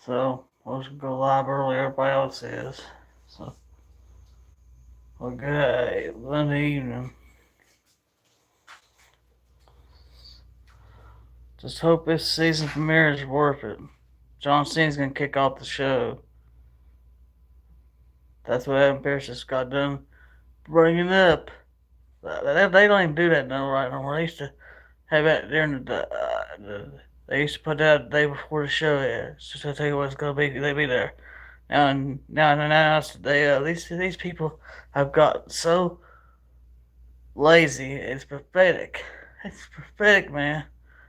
So I was gonna go live early. Everybody else is. So okay, Monday evening. Just hope this season premiere is worth it. John Cena's gonna kick off the show. That's what Adam Pearce just got done bringing up. They don't even do that now right now. They used to have that during they used to put that the day before the show airs, just to tell you what's gonna be. They be there. Now, these people have got so lazy. It's pathetic. It's pathetic, man.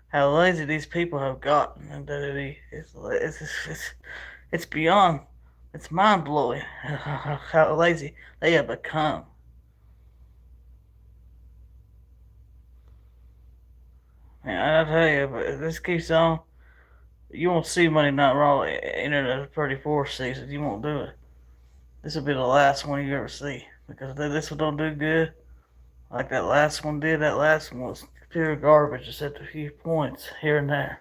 How lazy these people have gotten in WWE. It's beyond. It's mind blowing how lazy they have become. Man, I tell you, if this keeps on, you won't see Monday Night Raw enter the 34th season. You won't do it. This will be the last one you ever see because this one don't do good like that last one did. That last one was pure garbage, except a few points here and there.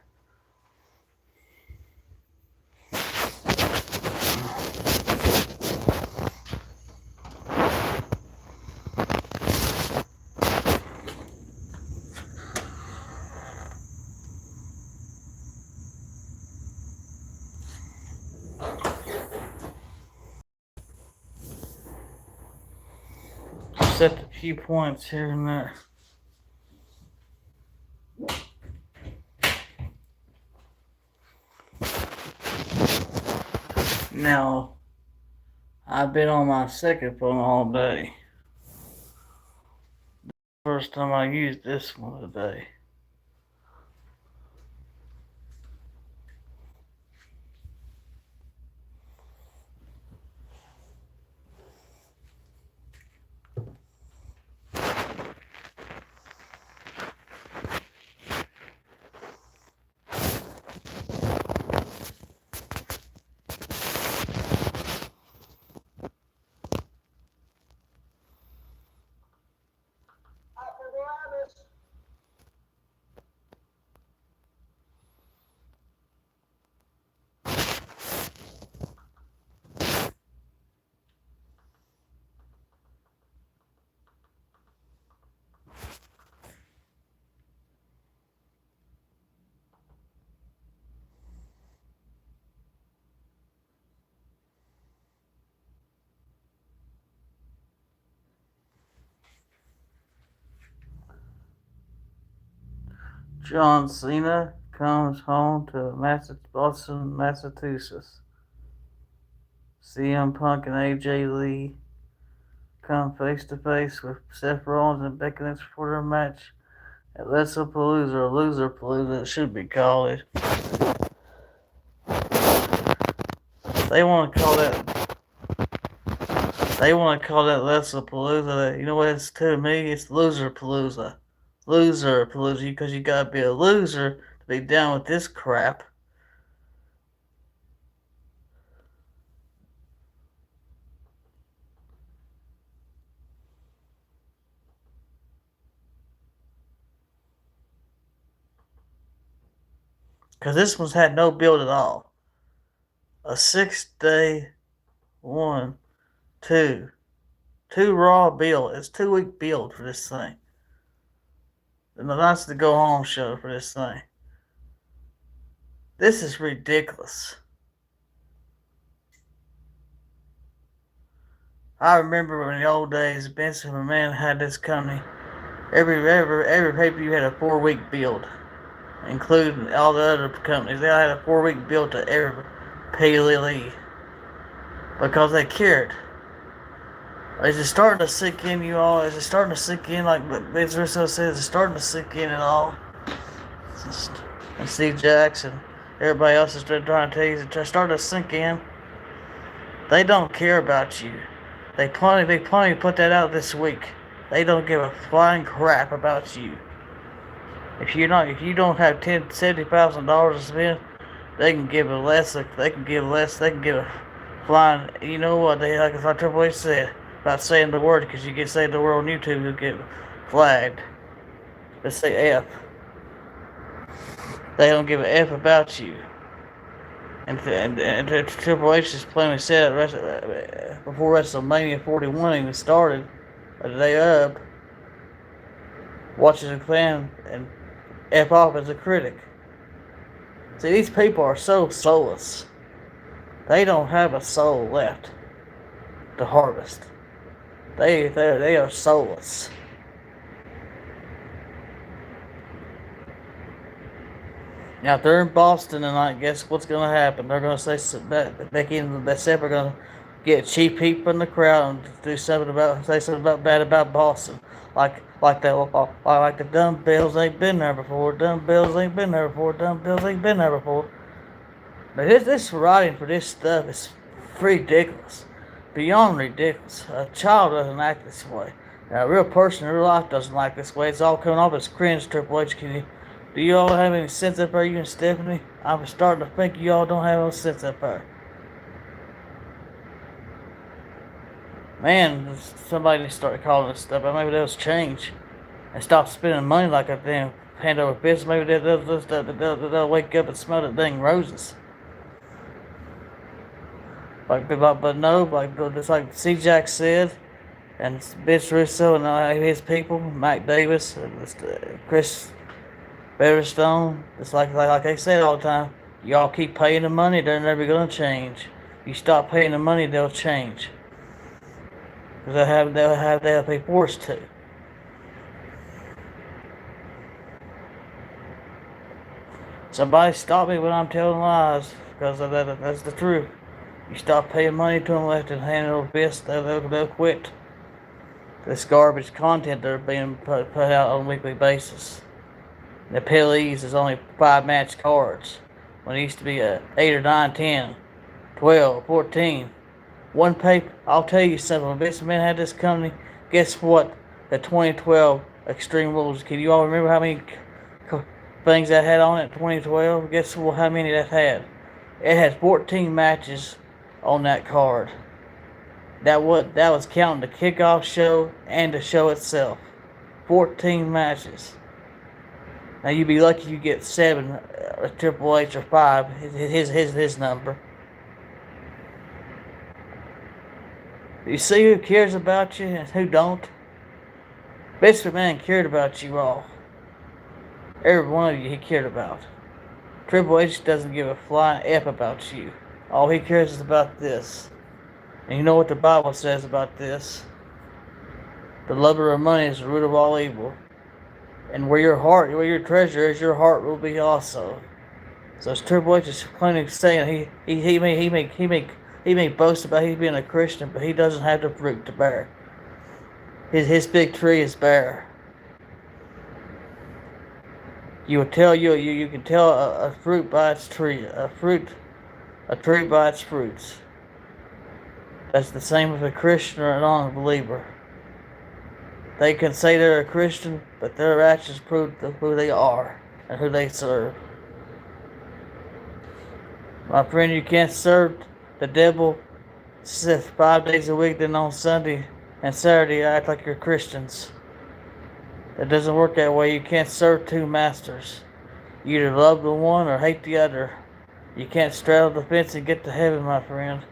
Except a few points here and there. Now, I've been on my second phone all day. First time I used this one today. John Cena comes home to Boston, Massachusetts. CM Punk and AJ Lee come face to face with Seth Rollins and Becky Lynch for their match at WrestlePalooza, or Loser Palooza, it should be called. They want to call that. They want to call that WrestlePalooza. You know what it's to me? It's Loser Palooza. Loser Palooza, because you gotta be a loser to be down with this crap. Because this one's had no build at all. A 6-day, one, two Raw build. It's 2-week build for this thing. And that's the go home show for this thing. This is ridiculous. I remember in the old days, Vince McMahon had this company. Every pay-per-view had a 4-week build, including all the other companies. They all had a 4-week build to every pay-per-view because they cared. Is it starting to sink in, you all? Is it starting to sink in, like Vince Russo says? It's starting to sink in at all. And Steve Jackson, everybody else is trying to tell you, it's starting to sink in. They don't care about you. They plenty put that out this week. They don't give a flying crap about you. If you don't have $70,000 to spend, they can give less. They can give a flying. You know what? Like Triple H said about saying the word, because you get saying the word on YouTube, you'll get flagged. Let's say F. They don't give a F about you. And Triple H just plainly said before WrestleMania 41 even started, a day up, watches a fan and F off as a critic. See, these people are so soulless. They don't have a soul left to harvest. They are soulless. Now, if they're in Boston tonight, guess what's going to happen? They're going to say that Becky and Beth are going to get cheap heat from the crowd and say something about bad about Boston, like the dumbbells ain't been there before. Dumbbells ain't been there before. Dumbbells ain't been there before. But this writing for this stuff is ridiculous, beyond ridiculous. A child doesn't act this way. Now, a real person in real life doesn't act this way. It's all coming off as cringe. Triple H, do you all have any sense up there, you and Stephanie? I'm starting to think you all don't have no sense up there. Man, somebody needs to start calling this stuff. Maybe they'll change and stop spending money like a damn hand over fist. Maybe they'll wake up and smell the dang roses. But no, just like C-Jack said, and Vince Russo and his people, Mike Davis, Chris Featherstone, it's like they say all the time, y'all keep paying the money, they're never going to change. You stop paying the money, they'll change. Because they'll be forced to. Somebody stop me when I'm telling lies, because that's the truth. You stop paying money to them left and hand over fist, they'll quit. This garbage content they're being put out on a weekly basis. The penalties is only 5 match cards, when it used to be 8 or 9, 10, 12, 14. One pay. I'll tell you something. When Vince McMahon had this company, guess what? The 2012 Extreme Rules. Can you all remember how many things that had on it in 2012? Guess what? How many that had? It had 14 matches on that card. That was counting the kickoff show and the show itself. 14 matches. Now you'd be lucky you get 7 or Triple H or 5. His number. You see who cares about you and who don't? Vince McMahon cared about you all. Every one of you he cared about. Triple H doesn't give a flying F about you. All he cares is about this. And you know what the Bible says about this? The lover of money is the root of all evil. And where your treasure is, your heart will be also. So as Triple H is plainly saying, he may boast about he being a Christian, but he doesn't have the fruit to bear. His big tree is bare. You can tell a fruit by its tree. A tree by its fruits. That's the same with a Christian or a non-believer. They can say they're a Christian, but their actions prove who they are and who they serve. My friend, you can't serve the devil 5 days a week, then on Sunday and Saturday act like you're Christians. It doesn't work that way. You can't serve 2 masters. You either love the one or hate the other. You can't straddle the fence and get to heaven, my friend.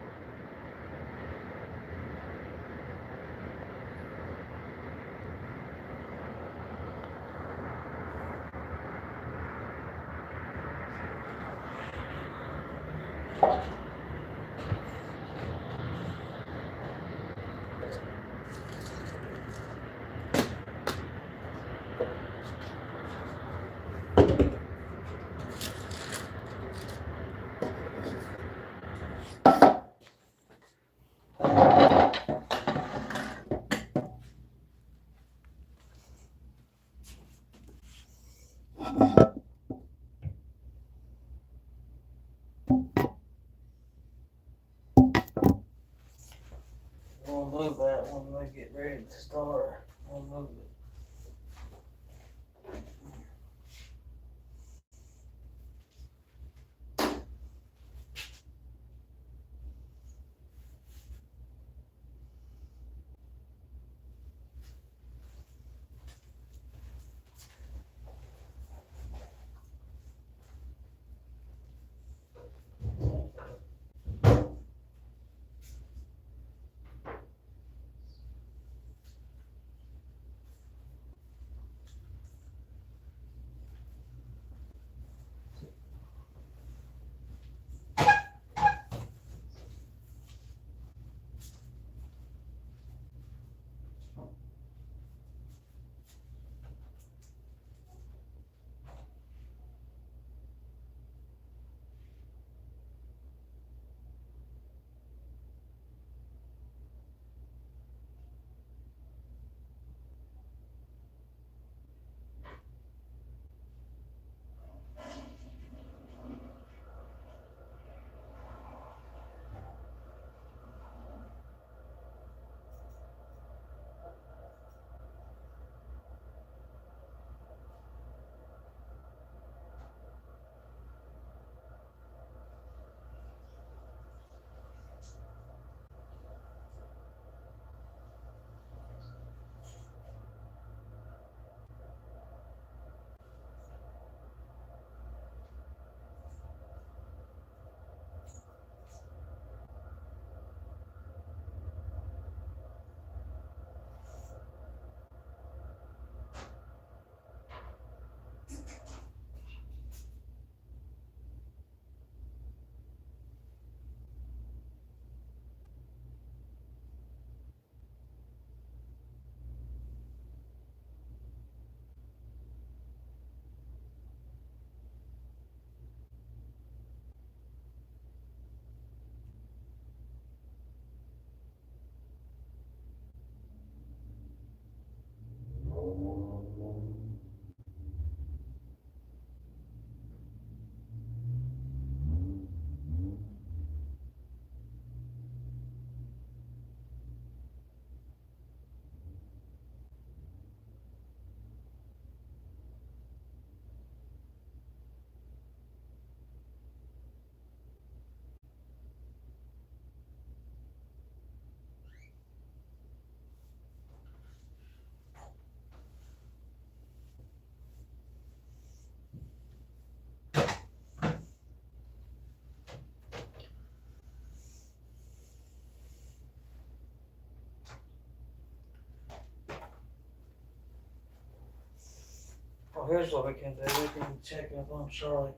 Well, here's what we can do. We can check up on Charlie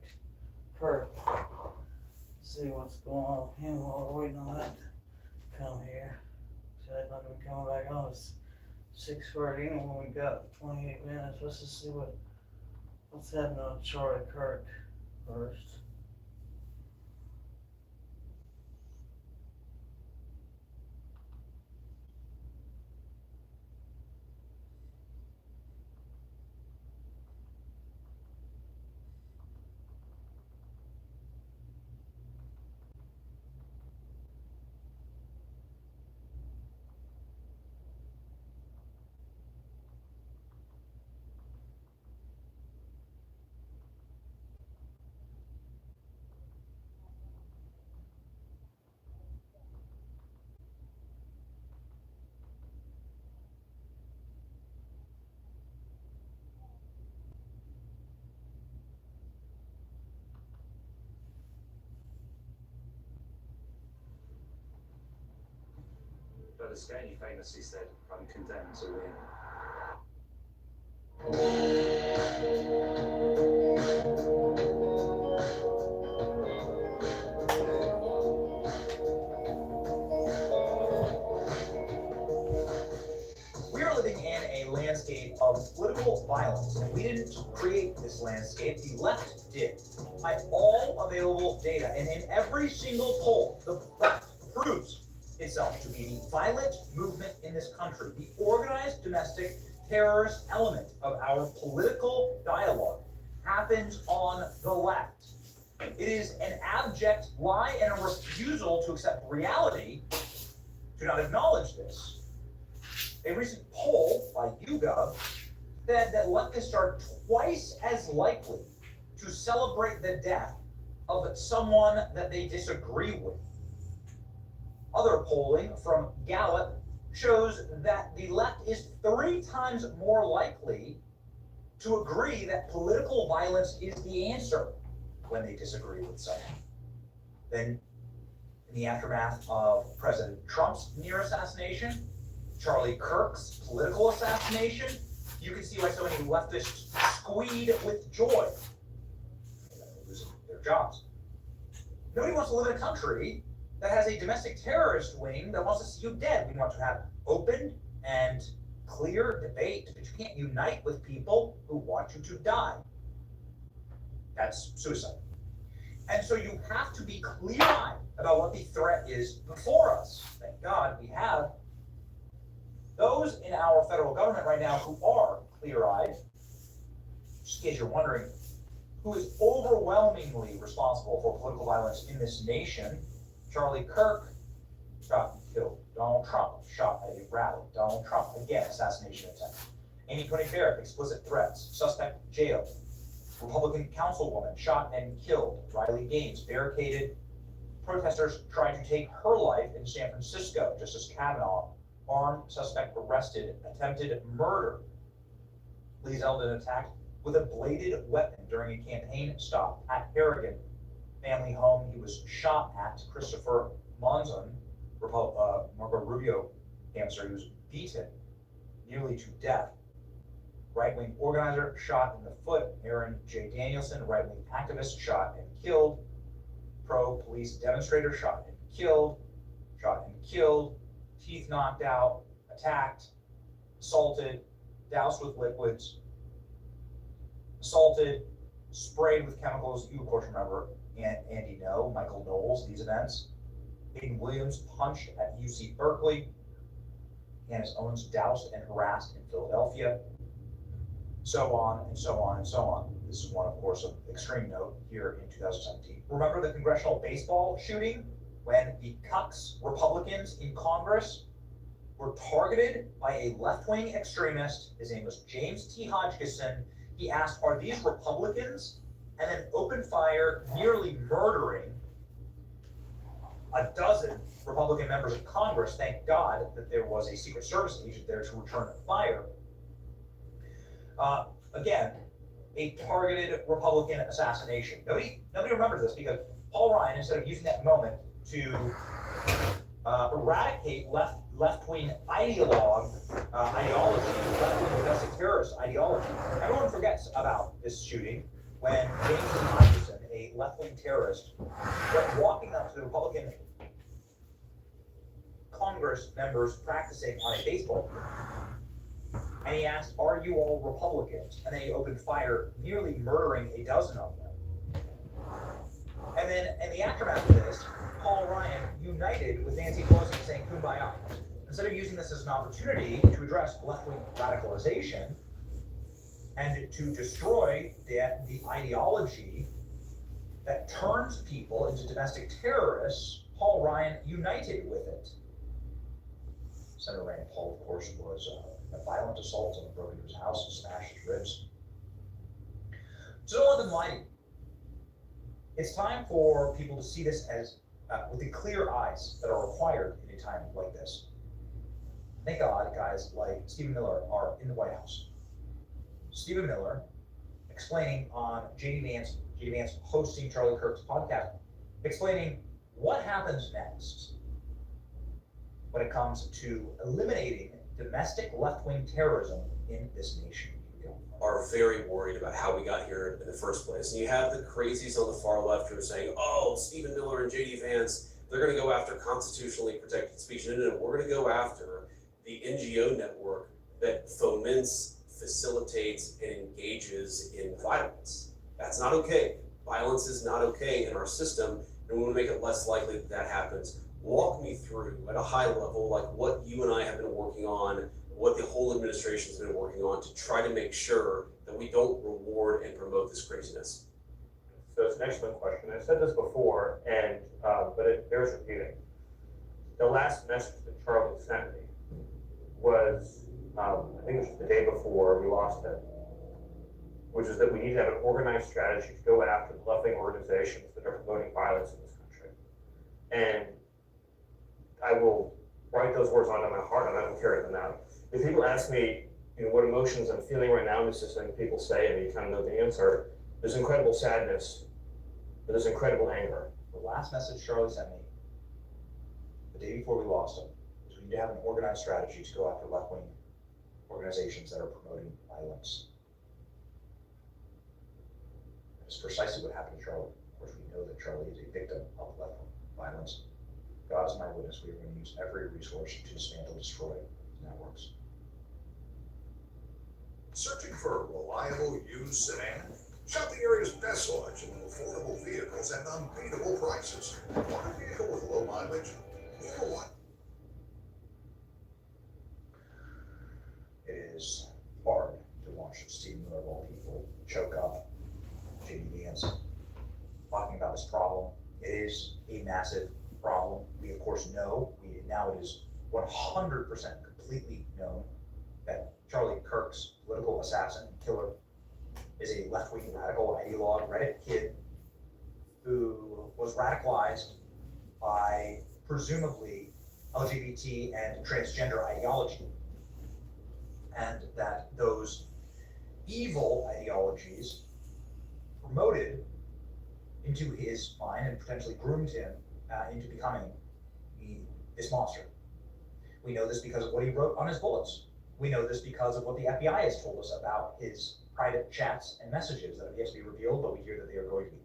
Kirk. See what's going on with him while we're waiting on that to come here. So they're not going to be coming back on. It's 6:30 and we got 28 minutes. Let's just see what's happening on Charlie Kirk first. Berlusconi famously said, "I'm condemned to win." We are living in a landscape of political violence, and we didn't create this landscape, the left did. By all available data, and in every single poll, the left proves itself to be the violent movement in this country, the organized domestic terrorist element of our political dialogue happens on the left. It is an abject lie and a refusal to accept reality to not acknowledge this. A recent poll by YouGov said that leftists are twice as likely to celebrate the death of someone that they disagree with. Other polling from Gallup shows that the left is 3 times more likely to agree that political violence is the answer when they disagree with someone. Then, in the aftermath of President Trump's near assassination, Charlie Kirk's political assassination, you can see why so many leftists squeed with joy. They're losing their jobs. Nobody wants to live in a country that has a domestic terrorist wing that wants to see you dead. We want to have open and clear debate, but you can't unite with people who want you to die. That's suicide. And so you have to be clear-eyed about what the threat is before us. Thank God we have those in our federal government right now who are clear-eyed. Just in case you're wondering, who is overwhelmingly responsible for political violence in this nation? Charlie Kirk, shot and killed. Donald Trump, shot at a rally. Donald Trump, again, assassination attempt. Amy Coney Barrett, explicit threats. Suspect jailed. Republican councilwoman, shot and killed. Riley Gaines, barricaded. Protesters tried to take her life in San Francisco. Justice Kavanaugh, armed suspect arrested. Attempted murder. Lee Zeldin attacked with a bladed weapon during a campaign stop at Harrigan family home. He was shot at. Christopher Monzon, Marco Rubio cancer, he was beaten nearly to death. Right-wing organizer shot in the foot. Aaron J. Danielson, right-wing activist, shot and killed. Pro-police demonstrator, shot and killed. Shot and killed. Teeth knocked out. Attacked. Assaulted. Doused with liquids. Assaulted. Sprayed with chemicals. You, of course, remember Andy No, Michael Knowles, these events. Hayden Williams punched at UC Berkeley. Candace Owens doused and harassed in Philadelphia. So on and so on and so on. This is one, of course, of extreme note here in 2017. Remember the congressional baseball shooting when the cucks Republicans in Congress were targeted by a left-wing extremist. His name was James T. Hodgkinson. He asked, "Are these Republicans?" and then opened fire, nearly murdering a dozen Republican members of Congress. Thank God that there was a Secret Service agent there to return the fire. Again, a targeted Republican assassination. Nobody remembers this because Paul Ryan, instead of using that moment to eradicate left-wing ideology, left-wing domestic terrorist ideology. Everyone forgets about this shooting when James Hutchison, a left-wing terrorist, went walking up to the Republican Congress members practicing on a baseball field. And he asked, "Are you all Republicans?" And then he opened fire, nearly murdering a dozen of them. And then in the aftermath of this, Paul Ryan united with Nancy Pelosi saying kumbaya. Instead of using this as an opportunity to address left-wing radicalization and to destroy the ideology that turns people into domestic terrorists, Paul Ryan united with it. Senator Rand Paul, of course, was a violent assault and broke into his house and smashed his ribs. So don't let them lie to you. It's time for people to see this as with the clear eyes that are required in a time like this. Thank God guys like Stephen Miller are in the White House. Stephen Miller explaining on JD Vance hosting Charlie Kirk's podcast, explaining what happens next when it comes to eliminating domestic left-wing terrorism in this nation. Are very worried about how we got here in the first place. And you have the crazies on the far left who are saying, oh, Stephen Miller and JD Vance, they're going to go after constitutionally protected speech. No, we're going to go after the NGO network that foments, facilitates, and engages in violence. That's not okay. Violence is not okay in our system, and we want to make it less likely that that happens. Walk me through, at a high level, like what you and I have been working on, what the whole administration's been working on to try to make sure that we don't reward and promote this craziness. So it's an excellent question. I said this before, and but it bears repeating. The last message that Charlie sent me was, I think it was the day before we lost it, which is that we need to have an organized strategy to go after the left-wing organizations that are promoting violence in this country. And I will write those words onto my heart, and I will carry them out. If people ask me, what emotions I'm feeling right now, this is something people say, and you kind of know the answer. There's incredible sadness, but there's incredible anger. The last message Charlie sent me, the day before we lost him, is we need to have an organized strategy to go after left-wing organizations that are promoting violence. That's precisely what happened to Charlie. Of course, we know that Charlie is a victim of left-wing violence. God is my witness, we are going to use every resource to dismantle, destroy networks. Searching for a reliable used sedan? Shop the area's best selection of affordable vehicles at unbeatable prices. Want a vehicle with low mileage? You know what? It is hard to watch Stephen Miller, of all people, choke up JD Vance talking about this problem. It is a massive problem. We, of course, know, now it is 100% completely known that Charlie Kirk's political assassin and killer is a left-wing radical ideologue, Reddit kid, who was radicalized by presumably LGBT and transgender ideology. And that those evil ideologies promoted into his mind and potentially groomed him into becoming this monster. We know this because of what he wrote on his bullets. We know this because of what the FBI has told us about his private chats and messages that have yet to be revealed, but we hear that they are going to be.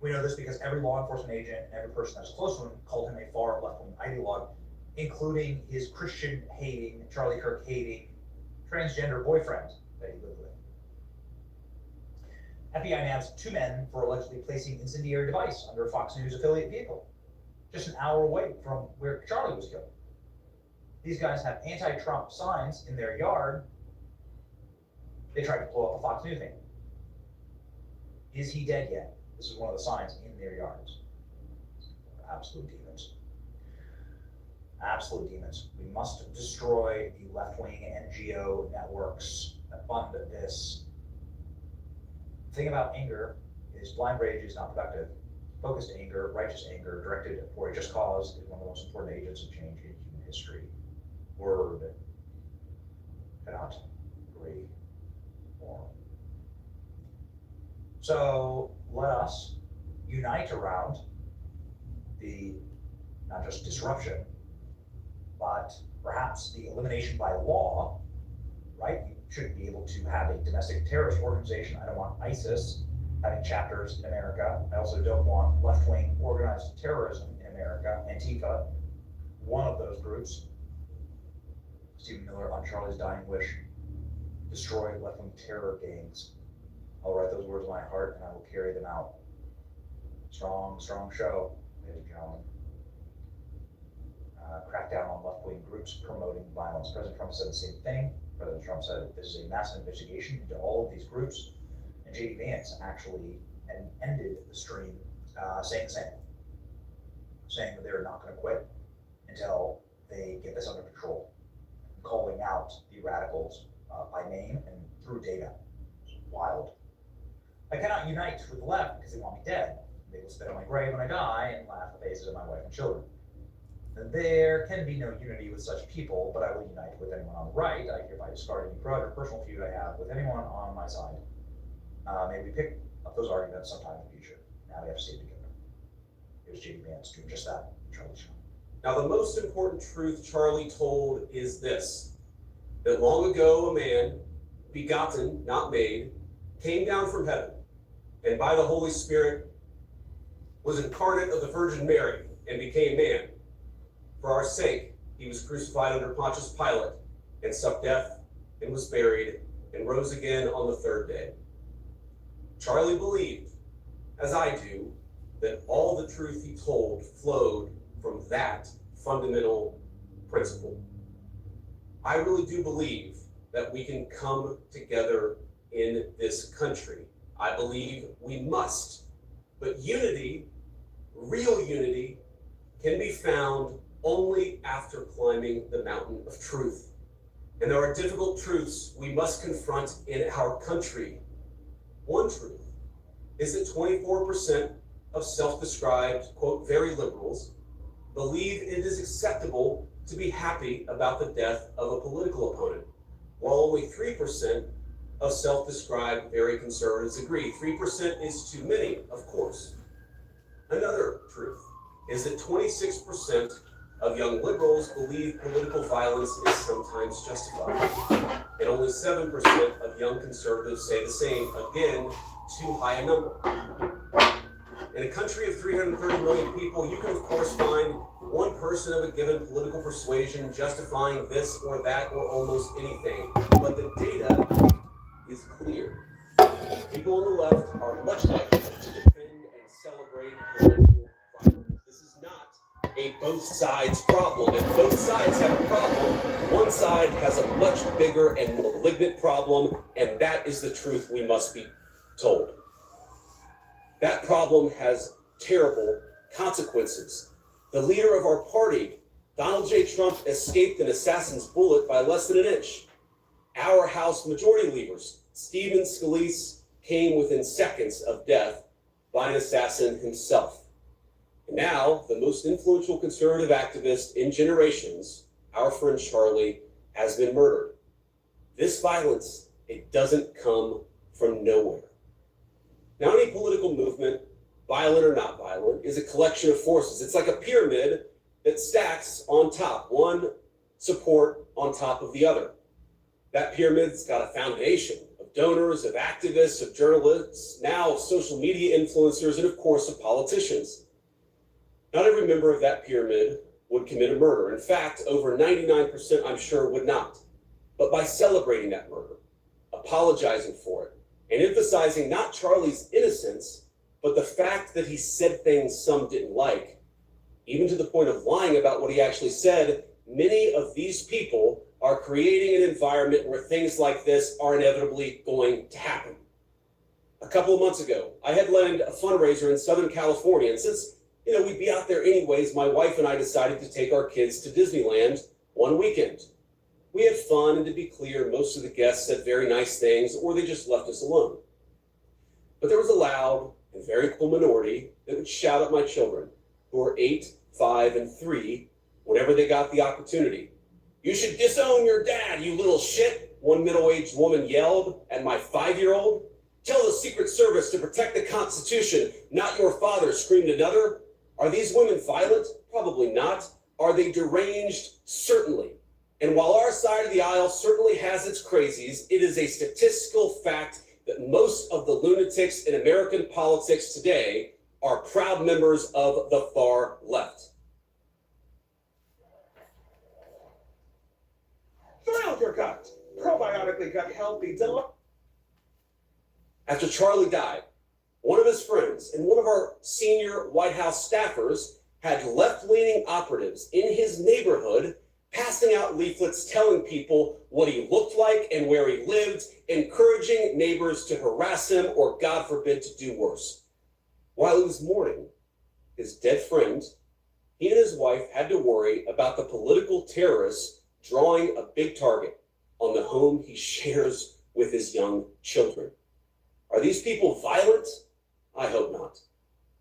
We know this because every law enforcement agent and every person that's close to him called him a far left-wing ideologue, including his Christian-hating, Charlie Kirk-hating, transgender boyfriend that he lived with. FBI announced 2 men for allegedly placing incendiary device under a Fox News affiliate vehicle, just an hour away from where Charlie was killed. These guys have anti-Trump signs in their yard. They tried to blow up a Fox News thing. Is he dead yet? This is one of the signs in their yards. Absolute demons. Absolute demons. We must destroy the left-wing NGO networks that fund this. The thing about anger is blind rage is not productive. Focused anger, righteous anger, directed for a just cause is one of the most important agents of change in human history. Word cannot agree more. So let us unite around the not just disruption, but perhaps the elimination by law, right? You shouldn't be able to have a domestic terrorist organization. I don't want ISIS having chapters in America. I also don't want left-wing organized terrorism in America. Antifa, one of those groups. Stephen Miller on Charlie's dying wish: destroy left-wing terror gangs. I'll write those words in my heart and I will carry them out. Strong, strong show, ladies and gentlemen. Crackdown on left-wing groups promoting violence. President Trump said the same thing. President Trump said this is a massive investigation into all of these groups. And J.D. Vance actually ended the stream saying the same, saying that they're not going to quit until they get this under control, calling out the radicals by name and through data. Wild. I cannot unite with the left because they want me dead. They will spit on my grave when I die and laugh at the faces of my wife and children. There can be no unity with such people, but I will unite with anyone on the right. I hereby discard any grudge or personal feud I have with anyone on my side. Maybe we pick up those arguments sometime in the future. Now we have to stay together. Here's J.D. Vance doing just that. Charlie Show. Now, the most important truth Charlie told is this: that long ago a man, begotten, not made, came down from heaven, and by the Holy Spirit was incarnate of the Virgin Mary and became man. For our sake, he was crucified under Pontius Pilate and suffered death and was buried and rose again on the third day. Charlie believed, as I do, that all the truth he told flowed from that fundamental principle. I really do believe that we can come together in this country. I believe we must. But unity, real unity, can be found only after climbing the mountain of truth. And there are difficult truths we must confront in our country. One truth is that 24% of self-described, quote, very liberals believe it is acceptable to be happy about the death of a political opponent, while only 3% of self-described very conservatives agree. 3% is too many, of course. Another truth is that 26% of young liberals believe political violence is sometimes justified, and only 7% of young conservatives say the same. Again, too high a number. In a country of 330 million people, you can of course find one person of a given political persuasion justifying this or that or almost anything, but the data is clear. People on the left are much likely to defend and celebrate political violence. This is not a both sides problem. If both sides have a problem, one side has a much bigger and malignant problem, and that is the truth we must be told. That problem has terrible consequences. The leader of our party, Donald J. Trump, escaped an assassin's bullet by less than an inch. Our House Majority Leaders, Stephen Scalise, came within seconds of death by an assassin himself. And now, the most influential conservative activist in generations, our friend Charlie, has been murdered. This violence, it doesn't come from nowhere. Now, any political movement, violent or not violent, is a collection of forces. It's like a pyramid that stacks on top, one support on top of the other. That pyramid's got a foundation of donors, of activists, of journalists, now of social media influencers, and of course of politicians. Not every member of that pyramid would commit a murder. In fact, over 99%, I'm sure, would not. But by celebrating that murder, apologizing for it, and emphasizing not Charlie's innocence, but the fact that he said things some didn't like, even to the point of lying about what he actually said, many of these people are creating an environment where things like this are inevitably going to happen. A couple of months ago, I headlined a fundraiser in Southern California, and since we'd be out there anyways, my wife and I decided to take our kids to Disneyland one weekend. We had fun, and to be clear, most of the guests said very nice things, or they just left us alone. But there was a loud and very cool minority that would shout at my children, who were 8, 5, and 3, whenever they got the opportunity. "You should disown your dad, you little shit," one middle-aged woman yelled at my 5-year-old. "Tell the Secret Service to protect the Constitution, not your father," screamed another. Are these women violent? Probably not. Are they deranged? Certainly. And while our side of the aisle certainly has its crazies, it is a statistical fact that most of the lunatics in American politics today are proud members of the far left. Filter cut, probiotically cut healthy, After Charlie died, one of his friends and one of our senior White House staffers had left-leaning operatives in his neighborhood passing out leaflets telling people what he looked like and where he lived, encouraging neighbors to harass him or, God forbid, to do worse. While he was mourning his dead friend, he and his wife had to worry about the political terrorists drawing a big target on the home he shares with his young children. Are these people violent? I hope not.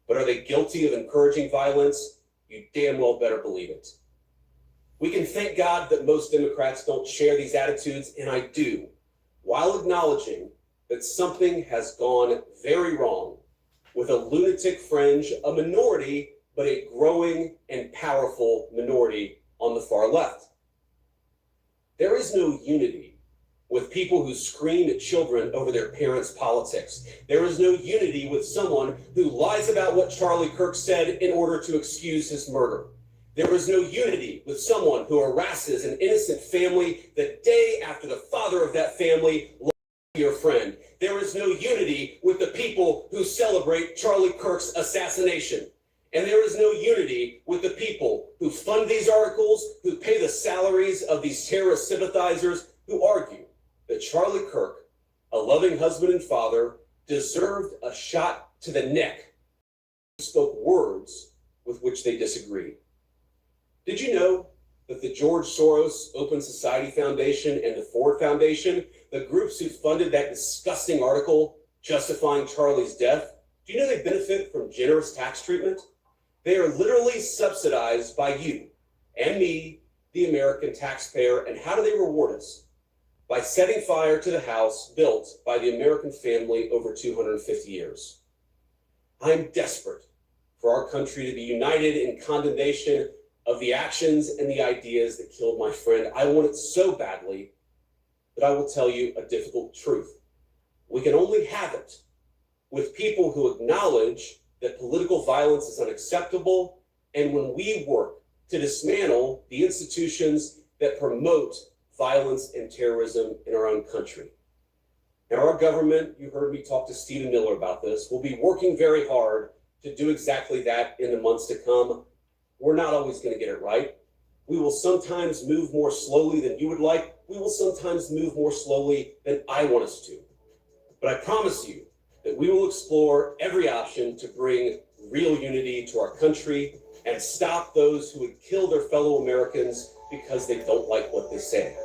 But are they guilty of encouraging violence? You damn well better believe it. We can thank God that most Democrats don't share these attitudes, and I do, while acknowledging that something has gone very wrong with a lunatic fringe, a minority, but a growing and powerful minority on the far left. There is no unity with people who scream at children over their parents' politics. There is no unity with someone who lies about what Charlie Kirk said in order to excuse his murder. There is no unity with someone who harasses an innocent family the day after the father of that family lost your friend. There is no unity with the people who celebrate Charlie Kirk's assassination. And there is no unity with the people who fund these articles, who pay the salaries of these terrorist sympathizers, who argue that Charlie Kirk, a loving husband and father, deserved a shot to the neck. He spoke words with which they disagreed. Did you know that the George Soros Open Society Foundation and the Ford Foundation, the groups who funded that disgusting article justifying Charlie's death, do you know they benefit from generous tax treatment? They are literally subsidized by you and me, the American taxpayer. And how do they reward us? By setting fire to the house built by the American family over 250 years. I'm desperate for our country to be united in condemnation of the actions and the ideas that killed my friend. I want it so badly that I will tell you a difficult truth. We can only have it with people who acknowledge that political violence is unacceptable, and when we work to dismantle the institutions that promote violence and terrorism in our own country. Now, our government, you heard me talk to Stephen Miller about this, will be working very hard to do exactly that in the months to come. We're not always going to get it right. We will sometimes move more slowly than you would like. We will sometimes move more slowly than I want us to. But I promise you that we will explore every option to bring real unity to our country and stop those who would kill their fellow Americans because they don't like what they say.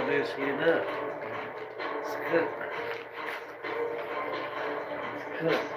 gotta do is heat it up. It's cook. Cook.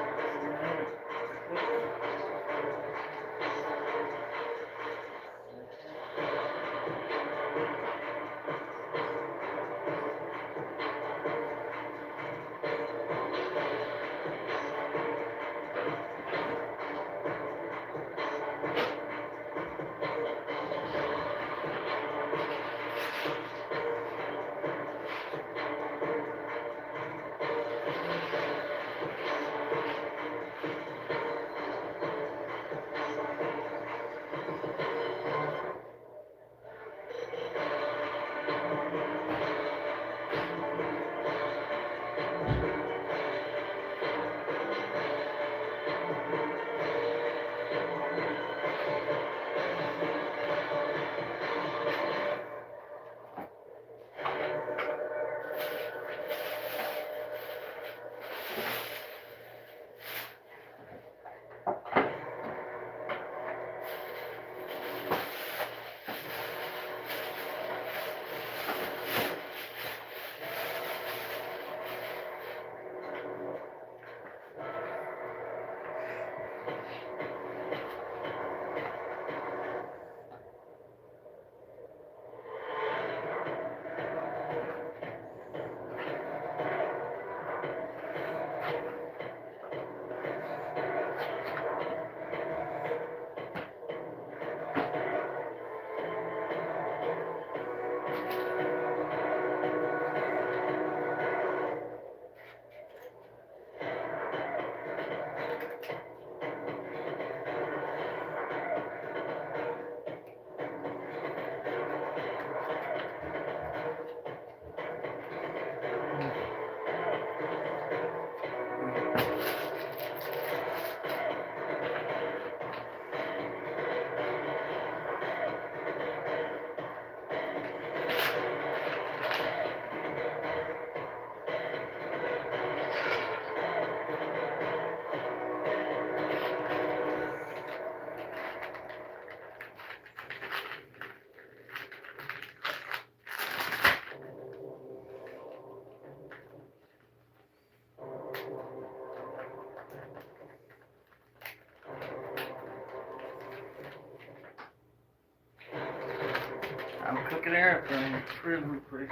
I'm cooking everything. Really quick.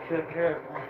Cook everything.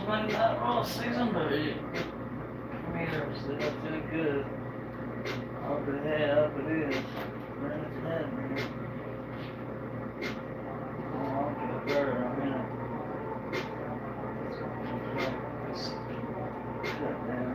Monday Night Raw season, but it, I mean, it was feeling good. Up it is. Man, it's happening. I'll get better in a minute. Let's cut down.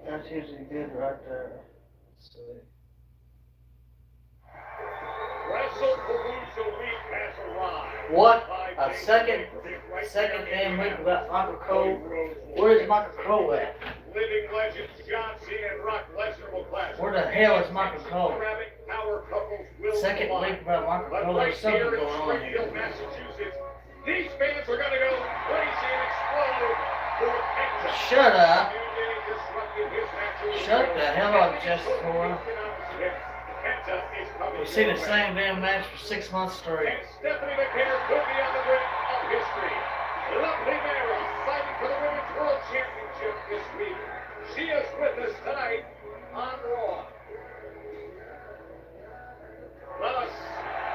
That's usually good right there. So, WrestlePalooza week has arrived. what? A second damn week without Michael Cole? Where's Michael Cole at? Living legends John Cena and Brock Lesnar will clash. Where the hell is Michael Cole? Ceramic power couples will Second collide. week without Michael But Cole, right there's something here in going on Springfield, here. Massachusetts, these fans are going to go crazy and explode for Penta. Shut up. Disrupted his match. Shut the hell up, Justice Cora. Penta is coming. We've seen the same damn match for 6 months straight. And Stephanie McMahon could be on the brink of history. Lovely Mary fighting for the Women's World Championship this week. She is with us tonight on Raw. Plus,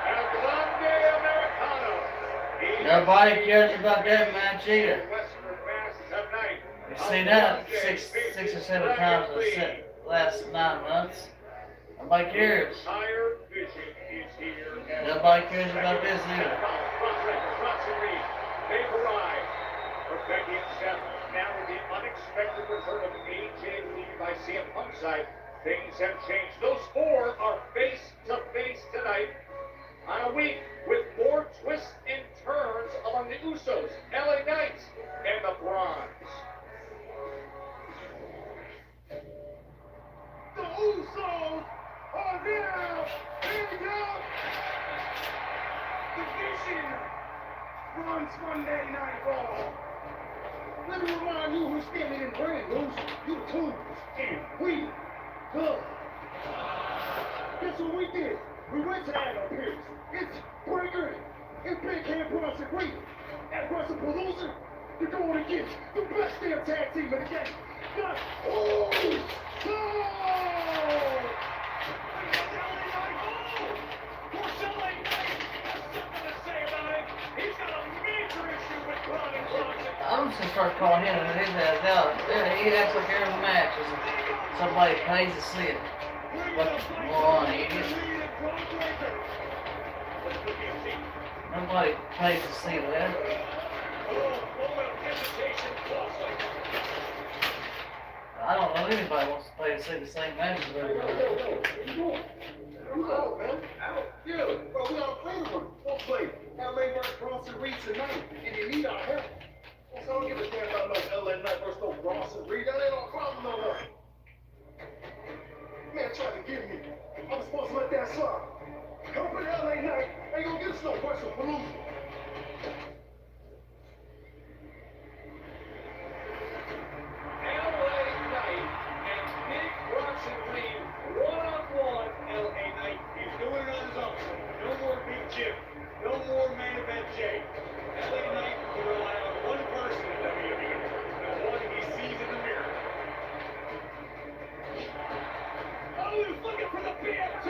El Grande Americano. Nobody cares about that match either. Western Mass tonight. We've seen that six or seven times in the last 9 months. Nobody cares. Entire vision is here. Nobody cares about this either. They've arrived. For Becky and Seth, now with the unexpected return of AJ Lee by CM Punk's side, things have changed. Those four are face to face tonight on a week with more twists and turns among the Usos, LA Knights, and the Bronze. The Usos are here! Here we go! Division runs Monday Night Raw. Let me remind you who's standing in the ring, Bruce. You too, and we good. Guess what we did? We went to that appearance. It's Breaker and Big Hand Bronson Reed. At WrestlePalooza, you're going against the best damn tag team in the game. The Usos! I'm just gonna start calling him and his ass out. He acts like every match is somebody pays to see it. What moron, idiot. Nobody pays to see that. I don't know anybody wants to pay to see the same matches every day. Out, man. Out. Yeah, bro, we gotta play one. Don't play. LA versus Bronson Reed tonight, and they need our help. So I don't give a damn about no LA Knight versus no Bronson Reed. That ain't no problem no more. Man tried to get me. I'm supposed to let that slide. Helping LA Knight ain't gonna get us no WrestlePalooza. LA Knight and Nick Bronson Reed one-on-one. LA Knight is doing it on his own. No more Big Jim. No more main event Jay. LA Knight can rely on one person in WWE. The one he sees in the mirror. Oh, he was looking for the PFT.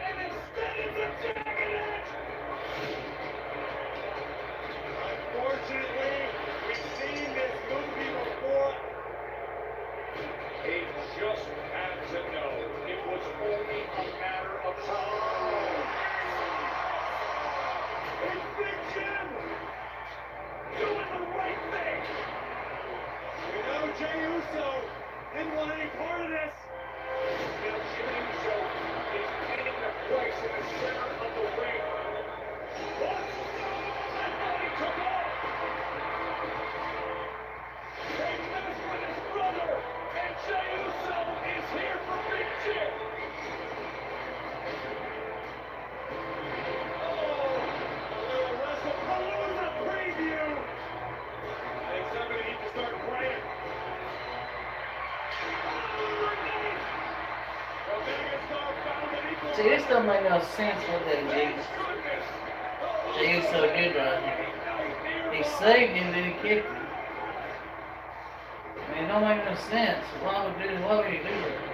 And instead it's a jagged edge. Unfortunately, we've seen this movie before. He just had to know it was only a matter of time. See, this don't make no sense with that Jesus. Jesus so good right here. He saved him, then he kicked him. I mean, it don't make no sense. Why would he do that?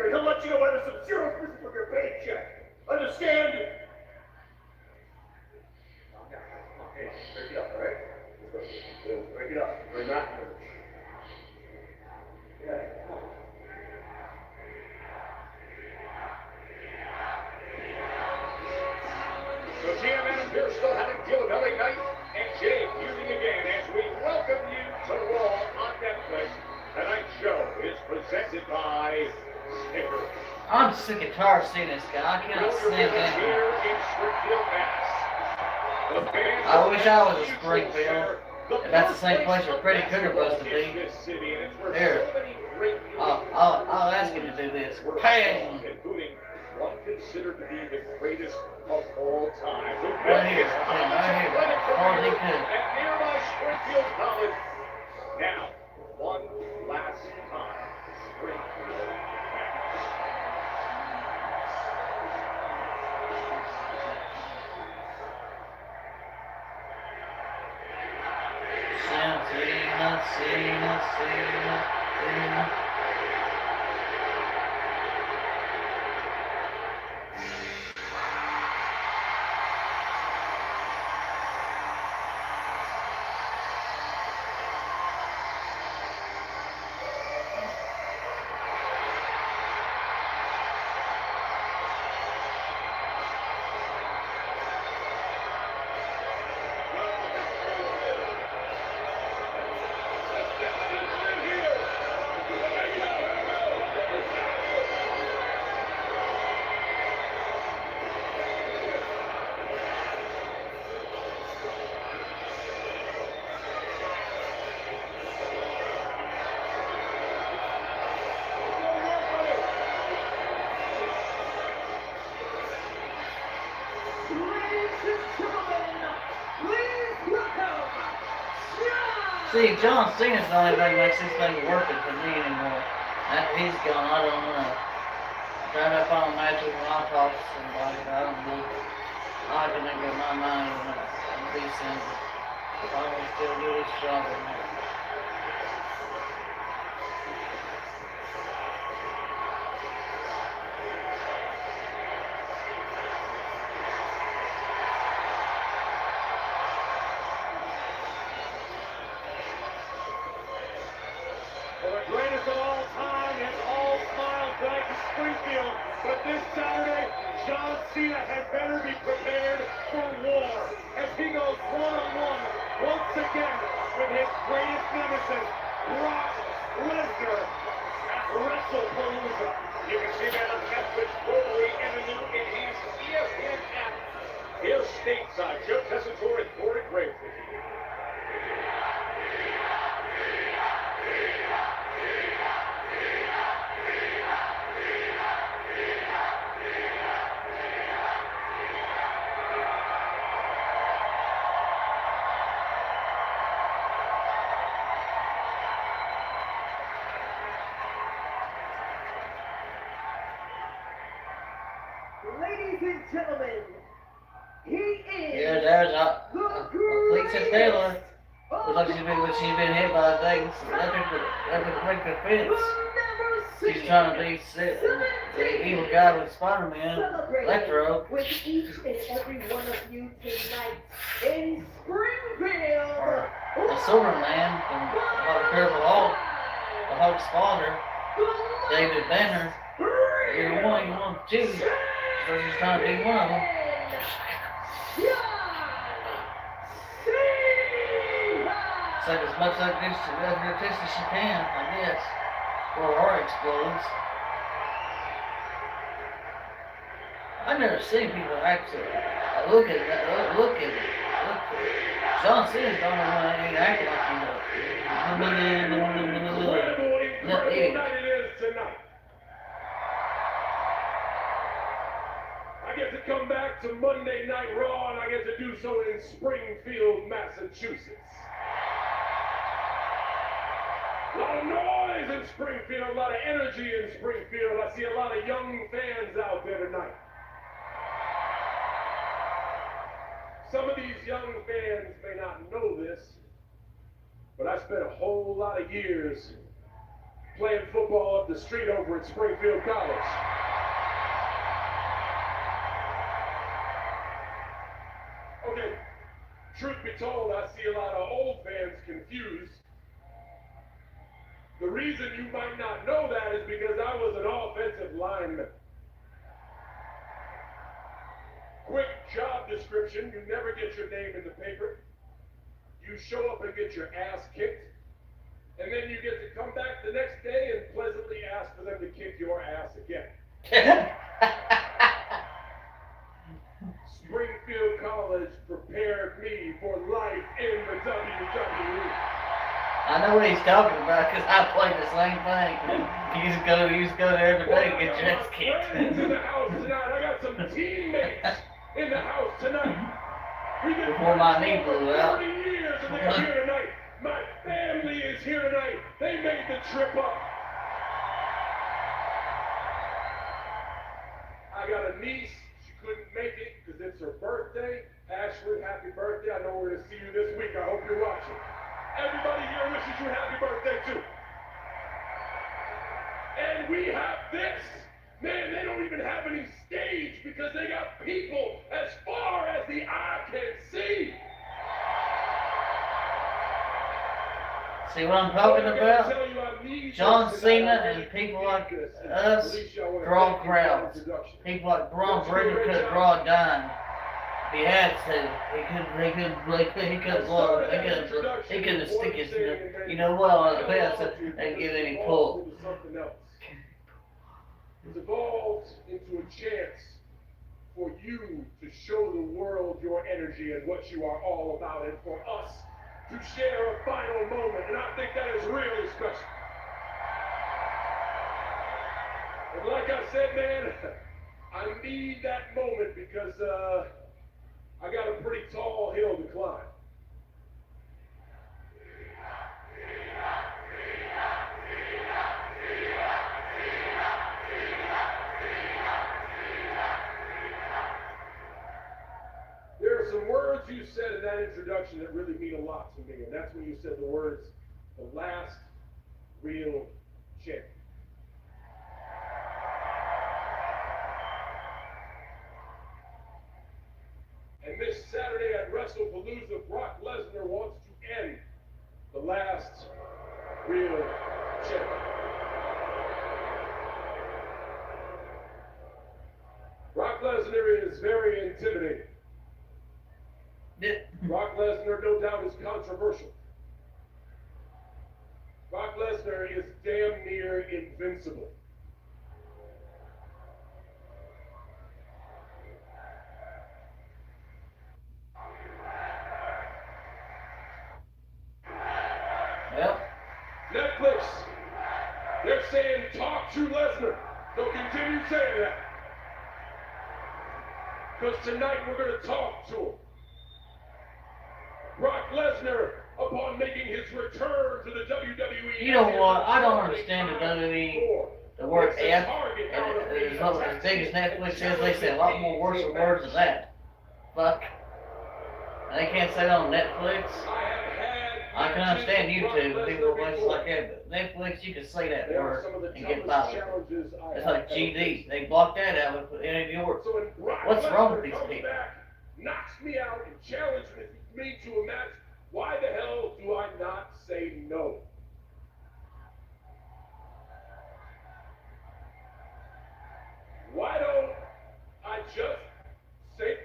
He'll let you know whether some zeros missing from your paycheck. Understand? Okay, break it up, all right? Break it up. We're not nervous. Yeah. So GM Adam Pearce still having to deal with LA Knight and Jay fusing again as we welcome you to Raw on Netflix. Tonight's show is presented by Snickers. I'm sick and tired of seeing this guy. I cannot stand him. I wish I was a Springfield. And that's the same place where Freddy Krueger was to be. Here. I'll ask him to do this. Bang! Including one considered to be the greatest of all time. Right here. Right here. Hardly could. At nearby Springfield College. Now, one last time. Springfield. Cena. See, John Cena's the only thing that makes this thing working for me anymore. After he's gone, I don't know. Trying to find a match with when I talk to somebody, but I don't know. I can make up my mind on these things. If I can still do this job or not. Well, the greatest of all time is all smiles tonight in Springfield. But this Saturday, John Cena had better be prepared for war as he goes one-on-one once again with his greatest nemesis, Brock Lesnar, at WrestlePalooza. You can see that on Netflix globally and the new enhanced ESPN app. Here stateside, Joe Tessitore and Corey Graves with you. Ladies and gentlemen, he is Yeah, there's Lisa Taylor. Looks like she's been hit by a thing. Epic defense. She's trying to beat the evil guy with Spider-Man, Electro. with each and every one of you tonight in Springfield. Or the Silver Man from the Incredible Hulk, the Hulk's father, David Banner. You won, two. So she's trying to be one of them. Suck as much of your test as you can, I guess. Or her heart explodes. I've never seen people actually look at that. Look at it. John Cena's the only one that ain't acting like Incredible night it is tonight. I get to come back to Monday Night Raw, and I get to do so in Springfield, Massachusetts. A lot of noise in Springfield, a lot of energy in Springfield. I see a lot of young fans out there tonight. Some of these young fans may not know this, but I spent a whole lot of years playing football up the street over at Springfield College. Okay, truth be told, I see a lot of old fans confused. The reason you might not know that is because I was an offensive lineman. Quick job description, you never get your name in the paper. You show up and get your ass kicked, and then you get to come back the next day and pleasantly ask for them to kick your ass again. Springfield College prepared me for life in the WWE. I know what he's talking about because I played the same thing. You just go there every day and get your ass kicked. In the house tonight. I got some teammates in the house tonight. We've been Before my knee blew out. 40 years and they're here tonight. My family is here tonight. They made the trip up. I got a niece. She couldn't make it because it's her birthday. Ashley, happy birthday. I know we're going to see you this week. I hope you're watching. Everybody here wishes you happy birthday too. And we have this. Man, they don't even have any stage because they got people as far as the eye can see. See what I'm talking about? John Cena and people like us draw crowds. People like Braun Breaker could draw a dime. If he had to, he couldn't stick his, on the fence and get any pull. It's evolved into a chance for you to show the world your energy and what you are all about, and for us to share a final moment, and I think that is really special. And like I said, man, I need that moment because I got a pretty tall hill to climb. There are some words you said in that introduction that really mean a lot to me, and that's when you said the words, the last real champion. And this Saturday at WrestlePalooza, Brock Lesnar wants to end the last real champion. Brock Lesnar is very intimidating. Brock Lesnar, no doubt, is controversial. Brock Lesnar is damn near invincible. Yep. Netflix, they're saying talk to Lesnar. So continue saying that. Because tonight we're going to talk to him. Brock Lesnar, upon making his return to the WWE. You know what? I don't understand the WWE. The word F, and as big as Netflix is, they say a lot more worse words than that. Fuck. And they can't say that on Netflix. I can understand YouTube and people places like that, but Netflix, you can say that word and get by with it. It's like GD. They blocked that out with any of yours. What's wrong with these people? Knocks me out and challenges me to a match. Why the hell do I not say no? Why don't I just say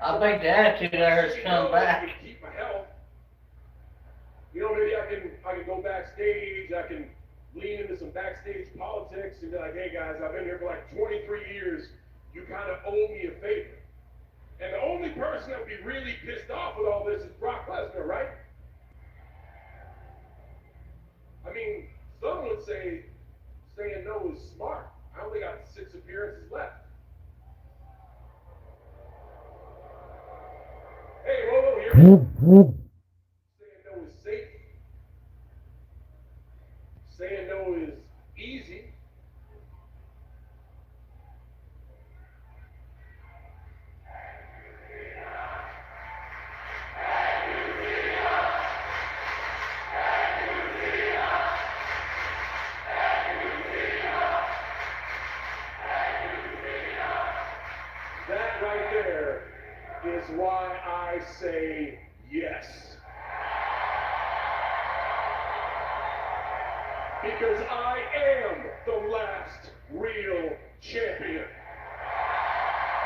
I think the attitude there has come back. Keep my health. You know, maybe I can go backstage, I can lean into some backstage politics and be like, hey guys, I've been here for like 23 years. You kind of owe me a favor. And the only person that would be really pissed off with all this is Brock Lesnar, right? I mean, some would say saying no is smart. I only got 6 appearances left. Hey, whoa, here. Saying no is safe. Saying no is easy. That right there is why I say yes. Because I am the last real champion.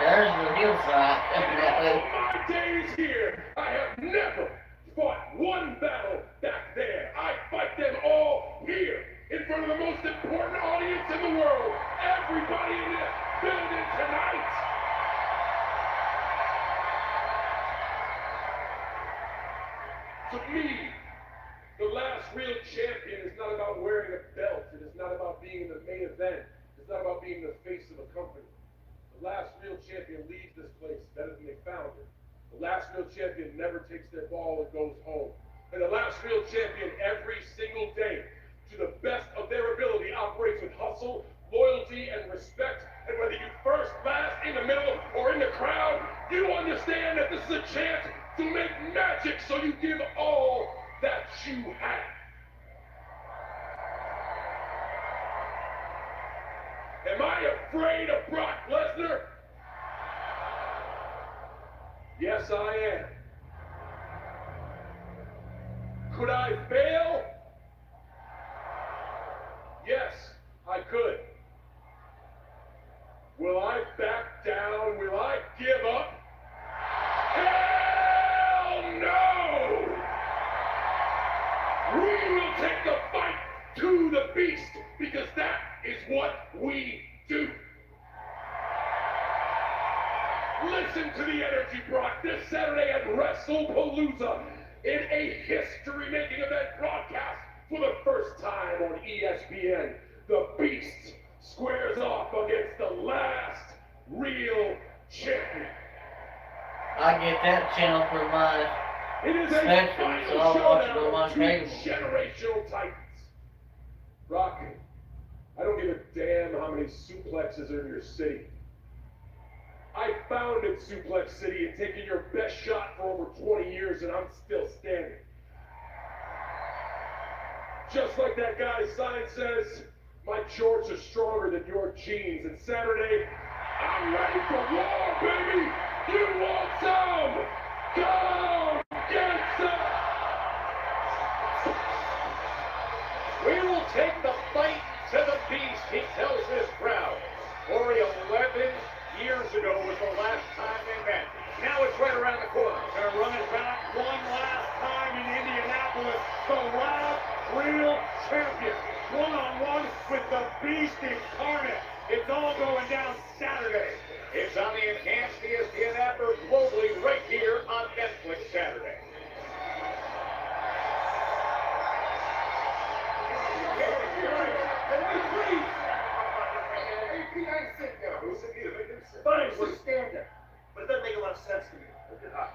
There's the hillside. All my days here, I have never fought one battle back there. I fight them all here, in front of the most important audience in the world. Everybody in this building tonight. To me, the last real champion is not about wearing a belt. It is not about being in the main event. It's not about being the face of a company. The last real champion leaves this place better than they found it. The last real champion never takes their ball and goes home. And the last real champion every single day, to the best of their ability, operates with hustle, loyalty, and respect. And whether you first, last, in the middle, or in the crowd, you understand that this is a chance to make magic, so you give all that you have. Am I afraid of Brock Lesnar? Yes, I am. Could I fail? Yes, I could. Will I back down? Will I give up? Hell no! We will take the fight to the beast, because that is what we do. Listen to the energy, Brock, this Saturday at WrestlePalooza, in a history-making event broadcast for the first time on ESPN. The Beast squares off against the last real champion. I get that channel for my It is a special, final so I'll watch it on showdown my of two cable. generational titans. Brock, I don't give a damn how many suplexes are in your city. I founded Suplex City and taken your best shot for over 20 years, and I'm still standing. Just like that guy's sign says, my shorts are stronger than your jeans. And Saturday, I'm ready for war, baby! You want some? Go get some! We will take the fight to the beast, he tells this crowd. Corey, 11 years ago was the last time they met. Now it's right around the corner. Gonna run it back one last time in Indianapolis. The last real champion. One-on-one with the beast incarnate. It's all going down Saturday. It's on the enhanced ESPN app or globally right here on Netflix Saturday. Fine, we're standing. But it doesn't make a lot of sense to me.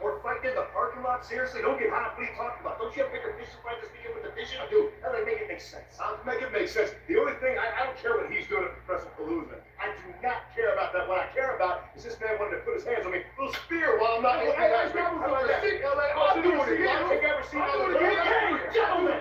We're fighting in the parking lot? Seriously, don't get hot. What are you talking about? Don't you have bigger fish to fry this weekend with the vision? I do. How do I make it make sense? I'll make it make sense. The only thing, I don't care what he's doing at WrestlePalooza. I do not care about that. What I care about is this man wanted to put his hands on me. Little spear while I'm not looking at me. How about that? I'll do it again. I don't think I've ever seen I'll do it again. Gentlemen.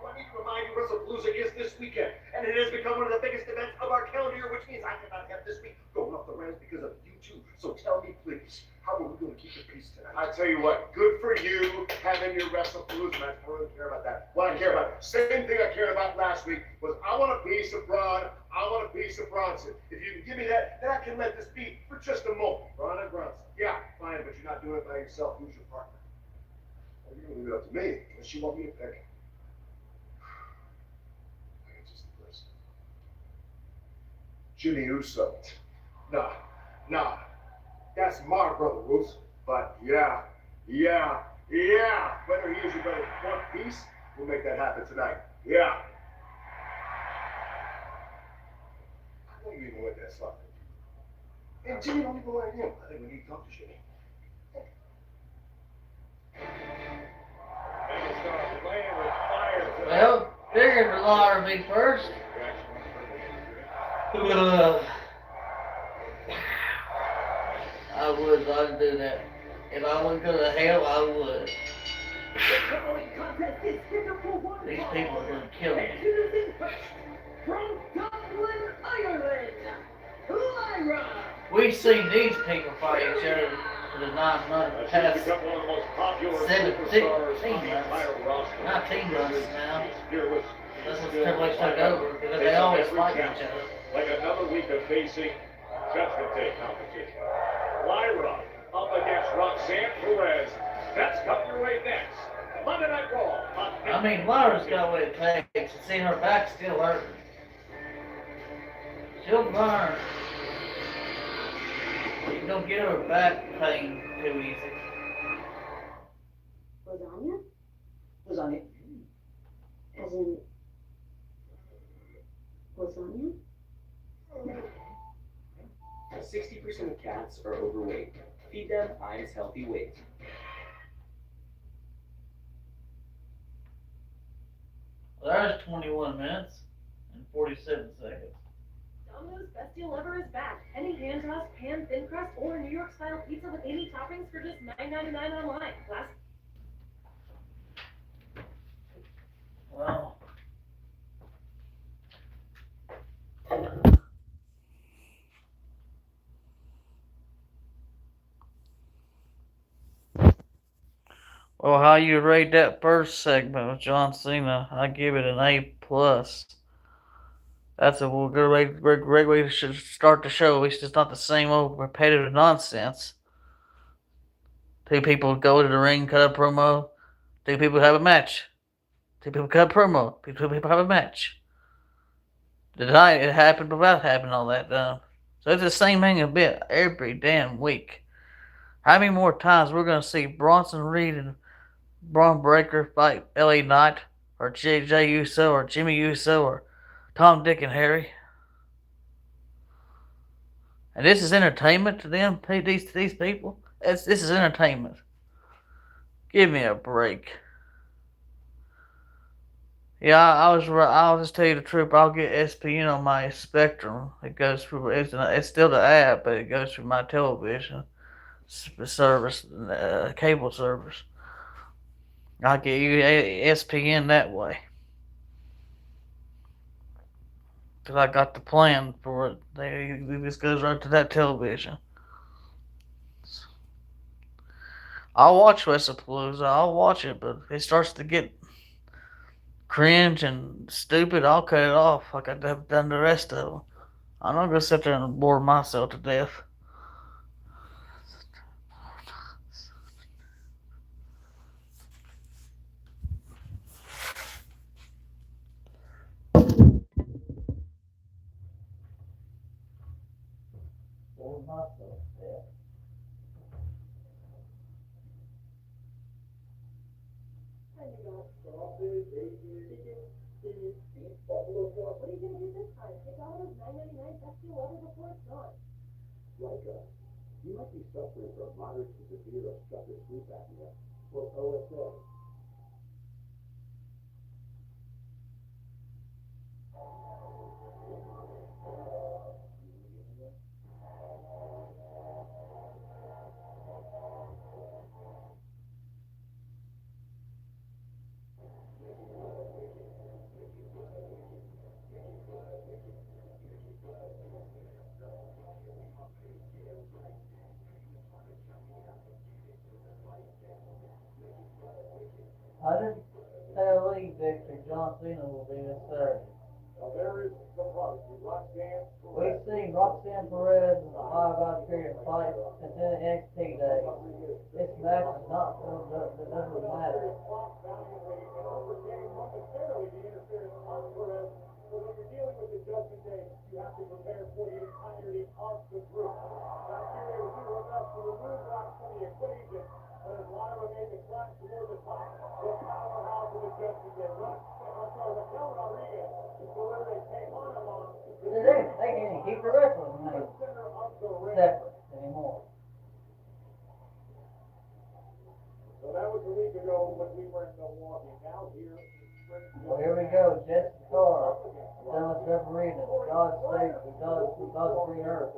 Let me remind you, WrestlePalooza is this weekend, and it has become one of the biggest events of our calendar year, which means I cannot have this week going off the rails because of you two. So tell me, please, how are we going to keep the peace tonight? I tell you what, good for you having your WrestlePalooza match. I don't really care about that. What I care about. Same thing I cared about last week was I want a piece of Braun. I want a piece of Bronson. If you can give me that, then I can let this be for just a moment. Braun and Bronson. Yeah. not doing it by yourself. Who's your partner? Well, you're gonna leave it up to me, unless you want me to pick. I think it's just the person. Jimmy Uso. Nah. That's my brother, Bruce. But yeah. Whether he is your brother in one piece, we'll make that happen tonight. Yeah. I don't even let that slap. And Jimmy don't even like him. I think we need to talk to Jimmy. Well, figured the lawyer would be first. I'd do that. If I would go to hell, I would. These people are gonna kill me. From Dublin, Ireland, Lyra. We've seen these people fight each other for the 9 months, past 17 months, 19 months now. That's what Triple H took over, because they always fight each other. Like another week of facing Judgment Day competition. Lyra up against Roxanne Perez. That's coming your way next. Monday Night Raw. I mean, Lyra's got what it takes, and seeing her back still hurt. She'll burn. You don't get her back pain too easy. Lasagna? Lasagna. As in lasagna? 60% of cats are overweight. Feed them I's healthy weight. Well, there's 21 minutes and 47 seconds. Domino's Best Deal Ever is back. Any hand-tossed, pan, thin crust, or New York-style pizza with any toppings for just $9.99 online. Last Well, how you rate that first segment with John Cena? I give it an A plus. That's a great way to start the show. At least it's not the same old repetitive nonsense. 2 people go to the ring, cut a promo. 2 people have a match. 2 people cut a promo. 2 people have a match. Tonight it happened without having all that done. So it's the same thing a bit every damn week. How many more times we're gonna see Bronson Reed and Braun Breaker fight LA Knight or Jay Uso or Jimmy Uso or Tom, Dick, and Harry? And this is entertainment to them, these people? This is entertainment. Give me a break. Yeah, I'll just tell you the truth. I'll get SPN on my Spectrum. It goes through. It's still the app, but it goes through my television service, cable service. I'll get you SPN that way. Cause I got the plan for it. This goes right to that television. I'll watch WrestlePalooza. I'll watch it, but if it starts to get cringe and stupid, I'll cut it off like I've done the rest of them. I'm not gonna sit there and bore myself to death. Bore myself to death. What are you gonna do this time? Get Domino's $9.99 Best Deal Ever before it's gone. You might be suffering from moderate to severe obstructive sleep apnea, or OSA. I didn't tell Lee Victor John Cena will be this Saturday. Now there is the problem. obviously Roxanne We've seen Roxanne Perez and the High Vibe period fight since NXT days. This match is not doesn't matter. momentarily the interference on Perez. So when you're dealing with the Judgment Day, you have to prepare for the entirety of the group. Last year they were doing their best to remove Rox from the equation, but as Lyra made the climb toward the top, the powerhouse of the Judgment Day, Raquel Rodriguez, delivered a Tejana bomb. They can't even keep the wrestling name separate anymore. So that was a week ago when we were in Milwaukee. Now here in Springfield. Well, here we go. Jessica Carr, Dallas referee, God save the God free her.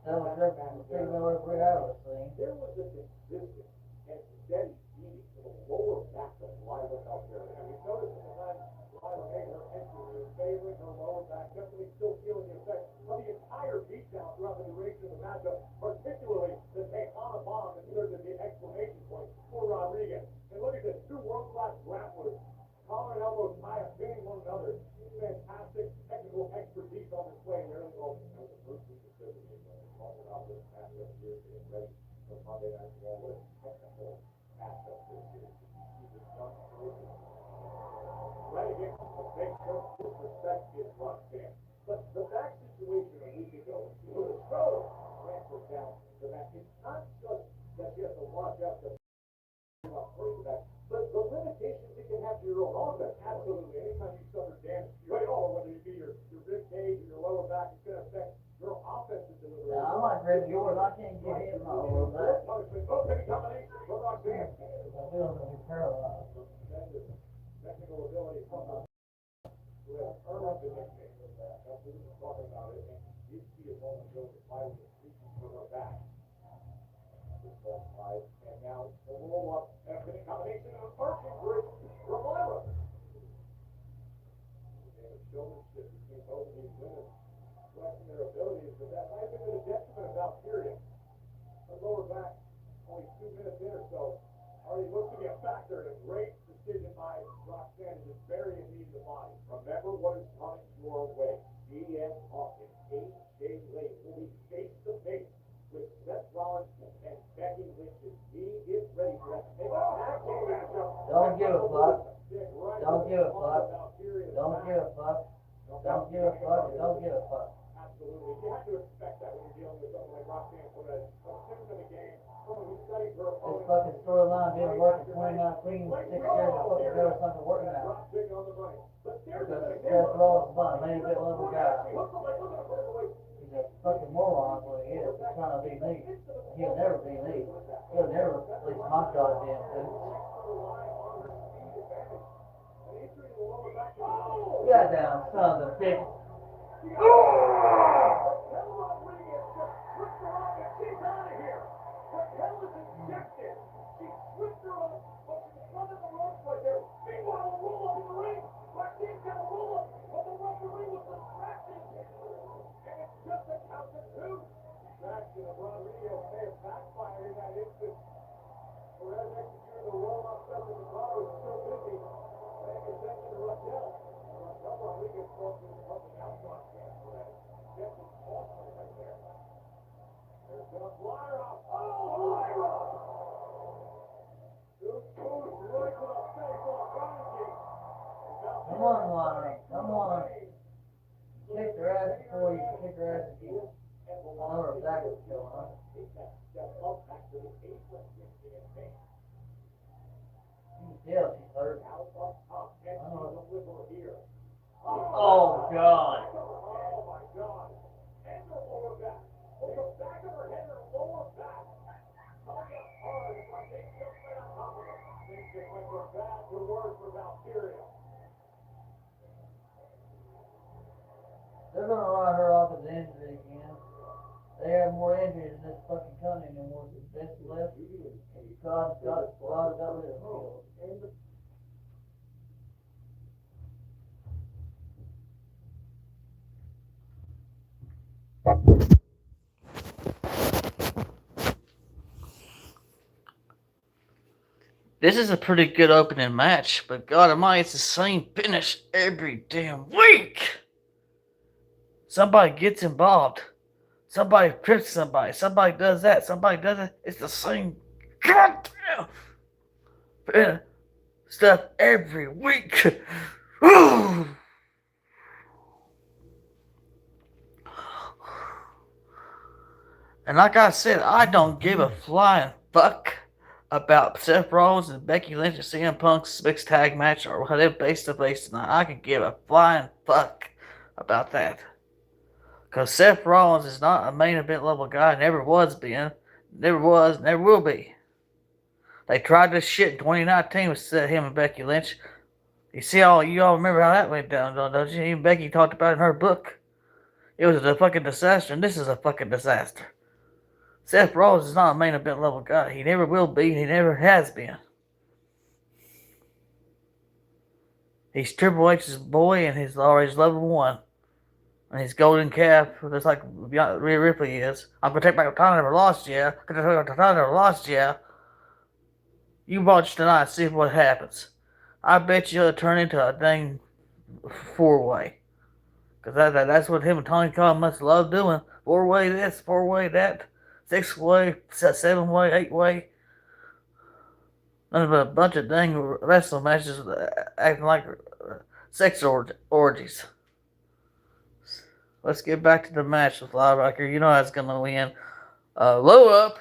Dallas referee, female referee I ever seen. There was a consistent and steady beating to the lower back of Lyra out there. And we noticed at the time Lyra made her entry, we were favoring her lower back, definitely still feeling the effects of the entire beatdown throughout the duration of the matchup, particularly the Tejana bomb that served as the exclamation point for Rodriguez. And look at this, two world-class grapplers, collar and elbow tie up, pinning one another. Fantastic technical expertise on display. There we go. That was the first week of business. Talk about this matchup here, getting ready for Monday Night Raw. What a technical matchup this is. He was done terrific. Right against the big coach, disrespect is Roxanne. But the back situation a week ago, she was so transferred down to that. It's not just that you have to watch out the but the limitations it can have to your own offense. Absolutely. Anytime you suffer damage to your whether it be your rib cage or your lower back, it's going to affect your offensive delivery. Now, I might grab yours. I can't get him my lower back. Okay, combination for Roxanne. I feel like he's paralyzed. Technical ability from who has earned the nickname. That's what we were talking about it. And you see a moment ago that Lyra was reaching for her back. And now the roll up and a combination of a parking bridge from Lyra. And a showmanship between both of these women, flexing their abilities, but that might have been to the detriment of Valkyria. Her lower back, only 2 minutes in or so, already looks to be a factor in a great decision by Roxanne to just bury a knee to the body. Remember what is coming your way. D.M. Hawkins, AJ Lane will be face to face with Seth Rollins and Becky Lynch. He is ready for that. Don't give a fuck. Don't give a fuck. Don't give a fuck. Don't give a fuck. Don't give a fuck. Absolutely. You have to expect that when you're dealing with someone like Roxanne Perez. A six in the game, someone who studies her This opponent. fucking storyline didn't work in 2019. 6 years of fucking ago, it's not gonna work now. Because Seth Rollins is not a main event level guy. He's a fucking moron, what he is. He's trying to be me. He'll never be me. He'll never replace my goddamn boots. Goddamn son of a bitch. Come on, Lana. Come on. Kick her ass before you kick her ass again. I know her back is still on. You can tell she's hurt. I know. Oh, God. Oh, my God. And her lower back. The back of her head, her lower back. Coming up hard. It's like they just right on top of her. Things just went from bad to worse for Valkyria. They're gonna write her off as injury again. They have more injuries in this fucking country than what's the best left. God got rid of them. This is a pretty good opening match, but God almighty, it's the same finish every damn week. somebody gets involved. Somebody trips somebody. Somebody does that. Somebody does it. It's the same goddamn stuff every week. And like I said, I don't give a flying fuck about Seth Rollins and Becky Lynch and CM Punk's mixed tag match or whatever face to face tonight. I can give a flying fuck about that. Because Seth Rollins is not a main event level guy, never was being, never was, never will be. They tried this shit in 2019 with him and Becky Lynch. You all remember how that went down, don't you? Even Becky talked about it in her book. It was a fucking disaster, and this is a fucking disaster. Seth Rollins is not a main event level guy. He never will be. He never has been. He's Triple H's boy, and he's always level 1. And his golden calf, just like Rhea Ripley is. I'm gonna take back the title, never lost, yeah. I'm gonna take back the title, never lost, yeah. You watch tonight, see what happens. I bet you it'll turn into a dang 4-way. Because that's what him and Tony Khan must love doing. 4-way this, 4-way that. 6-way, 7-way, 8-way. None of a bunch of dang wrestling matches acting like sex orgies. Let's get back to the match with Live Rocker. You know how it's going to win. Low up.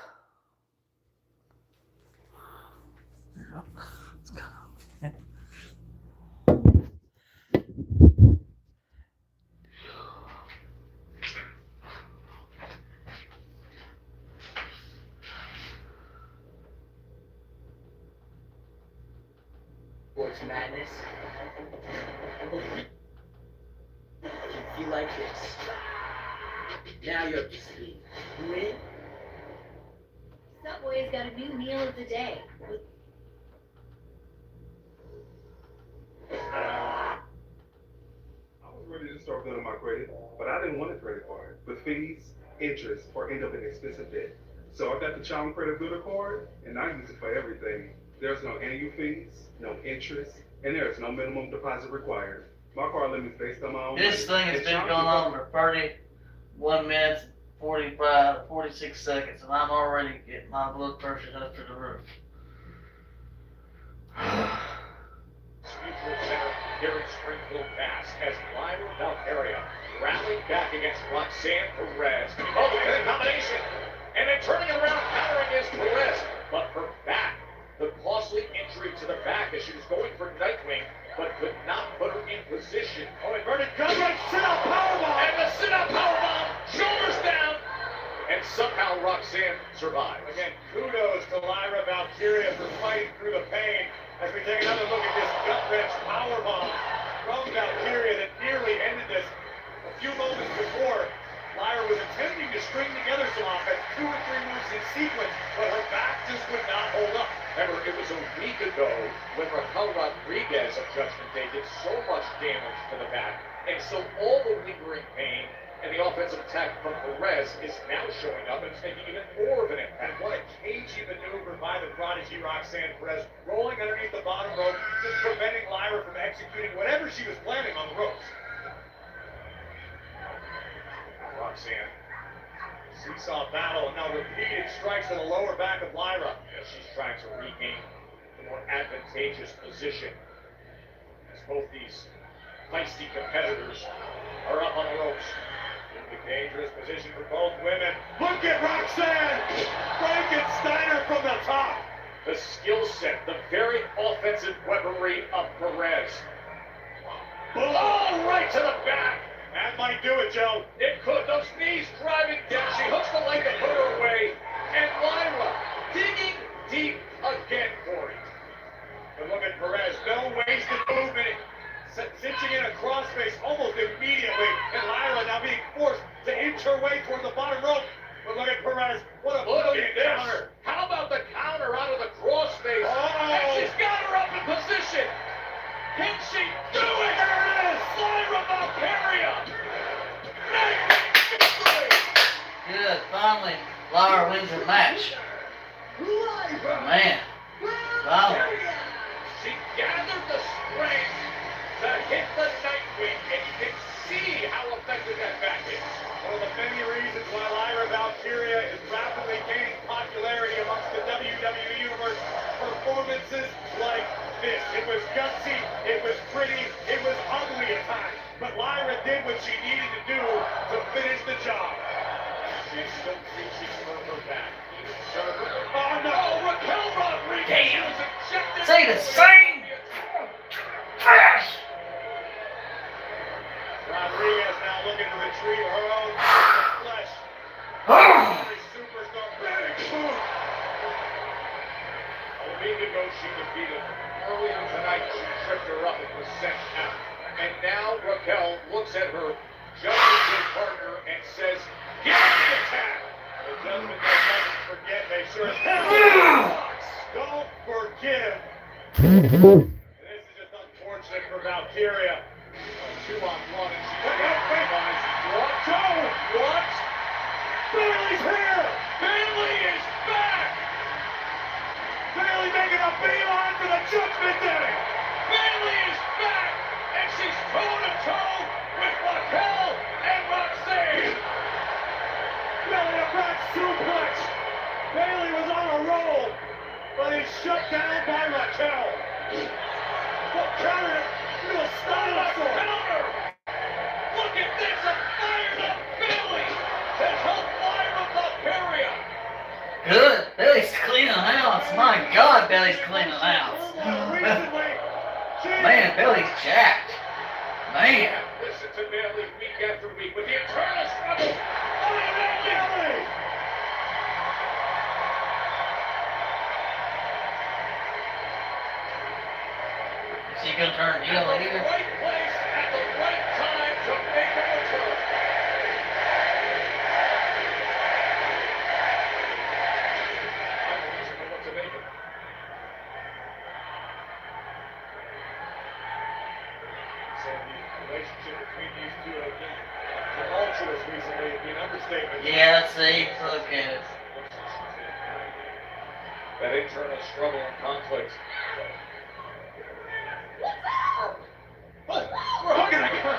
Sports madness. You like this? Now you're up to speed. You in? Subway's got a new meal of the day. I was ready to start building my credit, but I didn't want a credit card with fees, interest, or end up in expensive debt. So I got the Chime Credit Builder card, and I use it for everything. There's no annual fees, no interest, and there's no minimum deposit required. My card limit is based on my own. This thing has been going on for 31 minutes, 46 seconds, and I'm already getting my blood pressure up to the roof. Mutual Center here in Springfield, Mass, as Lyra Valkyria rallied back against Roxanne Perez. Oh, look at the combination! And then turning it around, countering is Perez. But her back, the costly injury to the back as she was going for Nightwing, but could not put her in position. Oh, inverted gun right, sit-out powerbomb! And the sit-out powerbomb, shoulders down, and somehow Roxanne survives. Again, kudos to Lyra Valkyria for fighting through the pain. As we take another look at this gut-wrench powerbomb from Valkyria that nearly ended this. A few moments before, Lyra was attempting to string together some offense, 2 or 3 moves in sequence, but her back just would not hold up. Remember, it was a week ago when Raquel Rodriguez of Judgment Day did so much damage to the back, and so all the lingering pain and the offensive attack from Perez is now showing up and it's making even more of an impact. What a cagey maneuver by the prodigy Roxanne Perez, rolling underneath the bottom rope, just preventing Lyra from executing whatever she was planning on the ropes. Roxanne, seesaw battle, and now repeated strikes to the lower back of Lyra as she's trying to regain the more advantageous position. As both these feisty competitors are up on the ropes. In the dangerous position for both women. Look at Roxanne! Frankensteiner from the top! The skill set, the very offensive weaponry of Perez. Boom! Oh, right to the back! That might do it, Joe. It could. Those knees driving down. She hooks the leg to put her away. And Lyra digging deep again for it. But look at Perez. No wasted movement. Cinching in a crossface almost immediately. And Lyra now being forced to inch her way toward the bottom rope. But look at Perez. What a brilliant counter. How about the counter out of the crossface? Oh. And she's got her up in position. Can she do it? There it is! Lyra Valkyria! Good, finally, Lyra wins the match. Man, finally. She gathered the strength to hit the Nightwing, and you can see how effective unexpected that back hit. One of the many reasons why Lyra Valkyria is rapidly gaining popularity amongst the WWE Universe. Performances like this. It was gutsy, it was pretty, it was ugly at times. But Lyra did what she needed to do to finish the job. She's still reaching for her back. Oh no, Raquel Rodriguez. Damn. Was ejected. Say the same. Trash. Rodriguez now looking to retrieve her own flesh. Superstar, big boot. Amigo, she defeated earlier tonight. She tripped her up and was sent out. And now Raquel looks at her judgment partner and says, "Give me the attack." The judgment doesn't forget. They sure don't forgive. This is just unfortunate for Valkyria. 2-on-1 and she can't realize what? What? Bailey's here! Bailey is back! Bailey making a beeline for the Judgment Day! Bailey is back! And she's toe-to-toe with Raquel and Roxanne! Belly to back suplex! Bailey was on a roll, but he's shut down by Raquel. What counter? Little style counter! Look at this! A fired up Bailey to help Lyra Valkyria! Good. Billy's cleaning the house. My God, Billy's cleaning the house. Man, Billy's jacked. Man. Listen to Bailey week after week with the eternal struggle. Oh, Bailey! Is he gonna turn heel At the here? right place at the right time to make a return. I don't know what to make of it. So the relationship between these two has been tumultuous recently. It'd be an understatement. Yeah, see, look at it. That internal struggle and conflict. We're hugging again.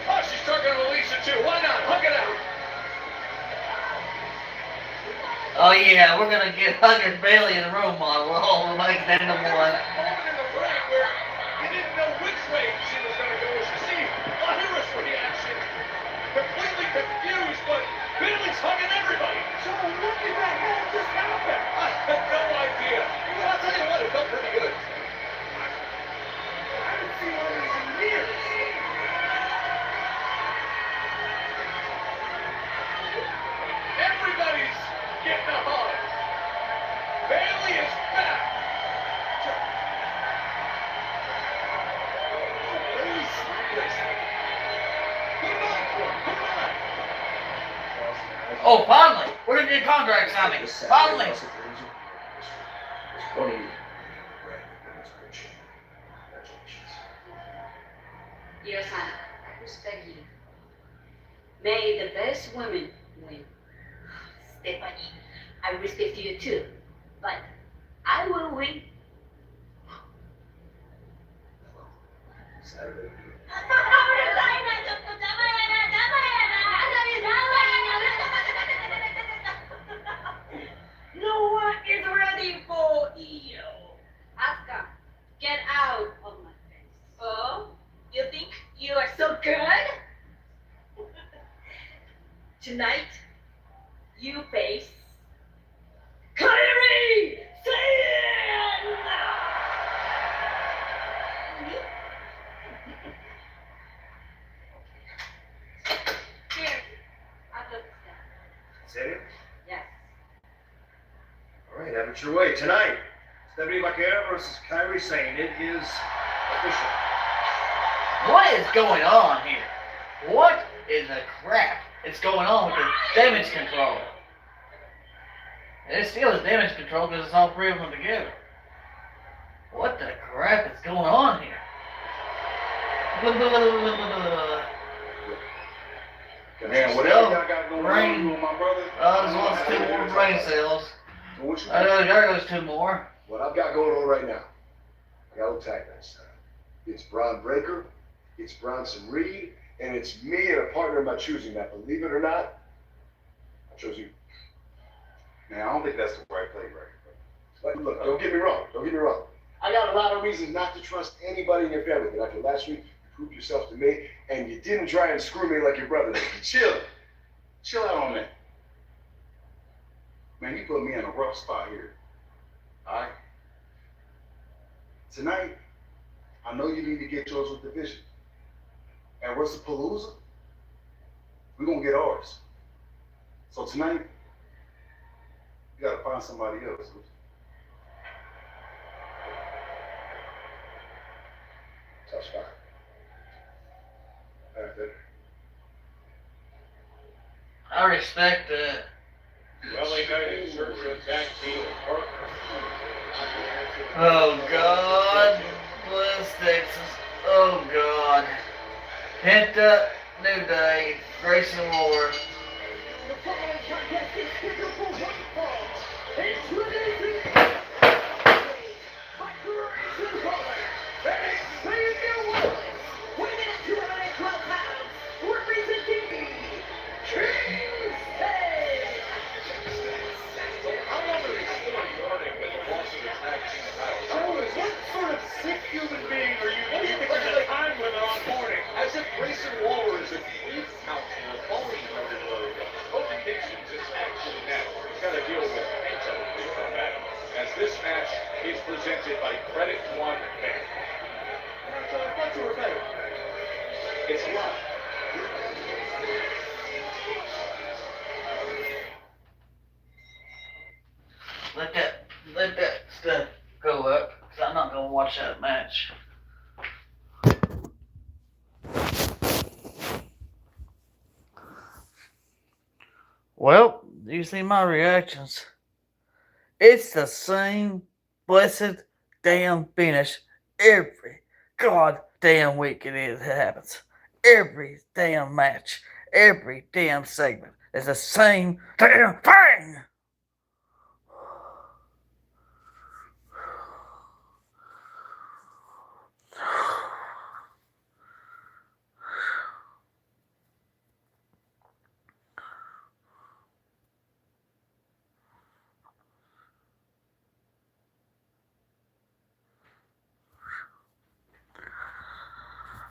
Oh, she's talking to Alicia too. Why not? Hug it out. Oh yeah, we're gonna get Hugger Bailey in the room model. Oh, like that number one. Moment in the ring where you didn't know which way she was going to go. As you see, Lyra's reaction, completely confused, but Bailey's hugging everybody. So what in the hell just happened? I have no idea. Well, I'll tell you what, it felt pretty good. I haven't seen one of these in years. Everybody's getting a hug. Bailey is back. Oh, finally! We're gonna get contract signing. Finally! Dear son, I respect you. May the best women win. Stephanie, I respect you too. But I will win. No one is ready for you. Asuka, get out of my face. Oh, you think you are so good? Tonight, you face Kyrie Sane! Here, I'll put this down. Is that it? Yes. All right, have it your way. Tonight, Stephanie Vaquera versus Kyrie Sane. It is official. What is going on here? What is the crap is going on with the damage control? It still is damage control because it's all three of them together. What the crap is going on here? Man, whatever y'all got going on, you and my brother. There's lots two more brain cells. What you There goes two more. What I've got going on right now, I got a tag match. It's Bron Breakker, it's Bronson Reed, and it's me and a partner of my choosing. Now, believe it or not, I chose you. Man, I don't think that's the right play, right? Look, don't get me wrong. Don't get me wrong. I got a lot of reasons not to trust anybody in your family. But after last week, you proved yourself to me, and you didn't try and screw me like your brother did. Chill out on that. Man, you put me in a rough spot here. All right? Tonight, I know you need to get yours with the vision. At WrestlePalooza, we're going to get ours. So tonight, you got to find somebody else. Tough spot. All right, then. I respect that. Well, United search for a tag team partner. Oh God, bless Texas. Oh God. Penta, New Day, Grayson Waller. The following contest is scheduled for one fall. Introducing Grayson Waller and Xavier Woods, weighing at 212 pounds, representing King State. So how long are these four learning with the loss of the tag team title? What sort of sick human being are you? You think there's a time limit on boarding? As if Grayson Waller is a grief counselor falling under the load. Kofi Kingston's is actually next. He's got to deal with Penta when we come back. As this match is presented by Credit One Bank. I thought you were better. It's live. Let that stuff go up, because I'm not going to watch that match. Well, you see my reactions. It's the same blessed damn finish every goddamn week it happens. Every damn match, every damn segment is the same damn thing.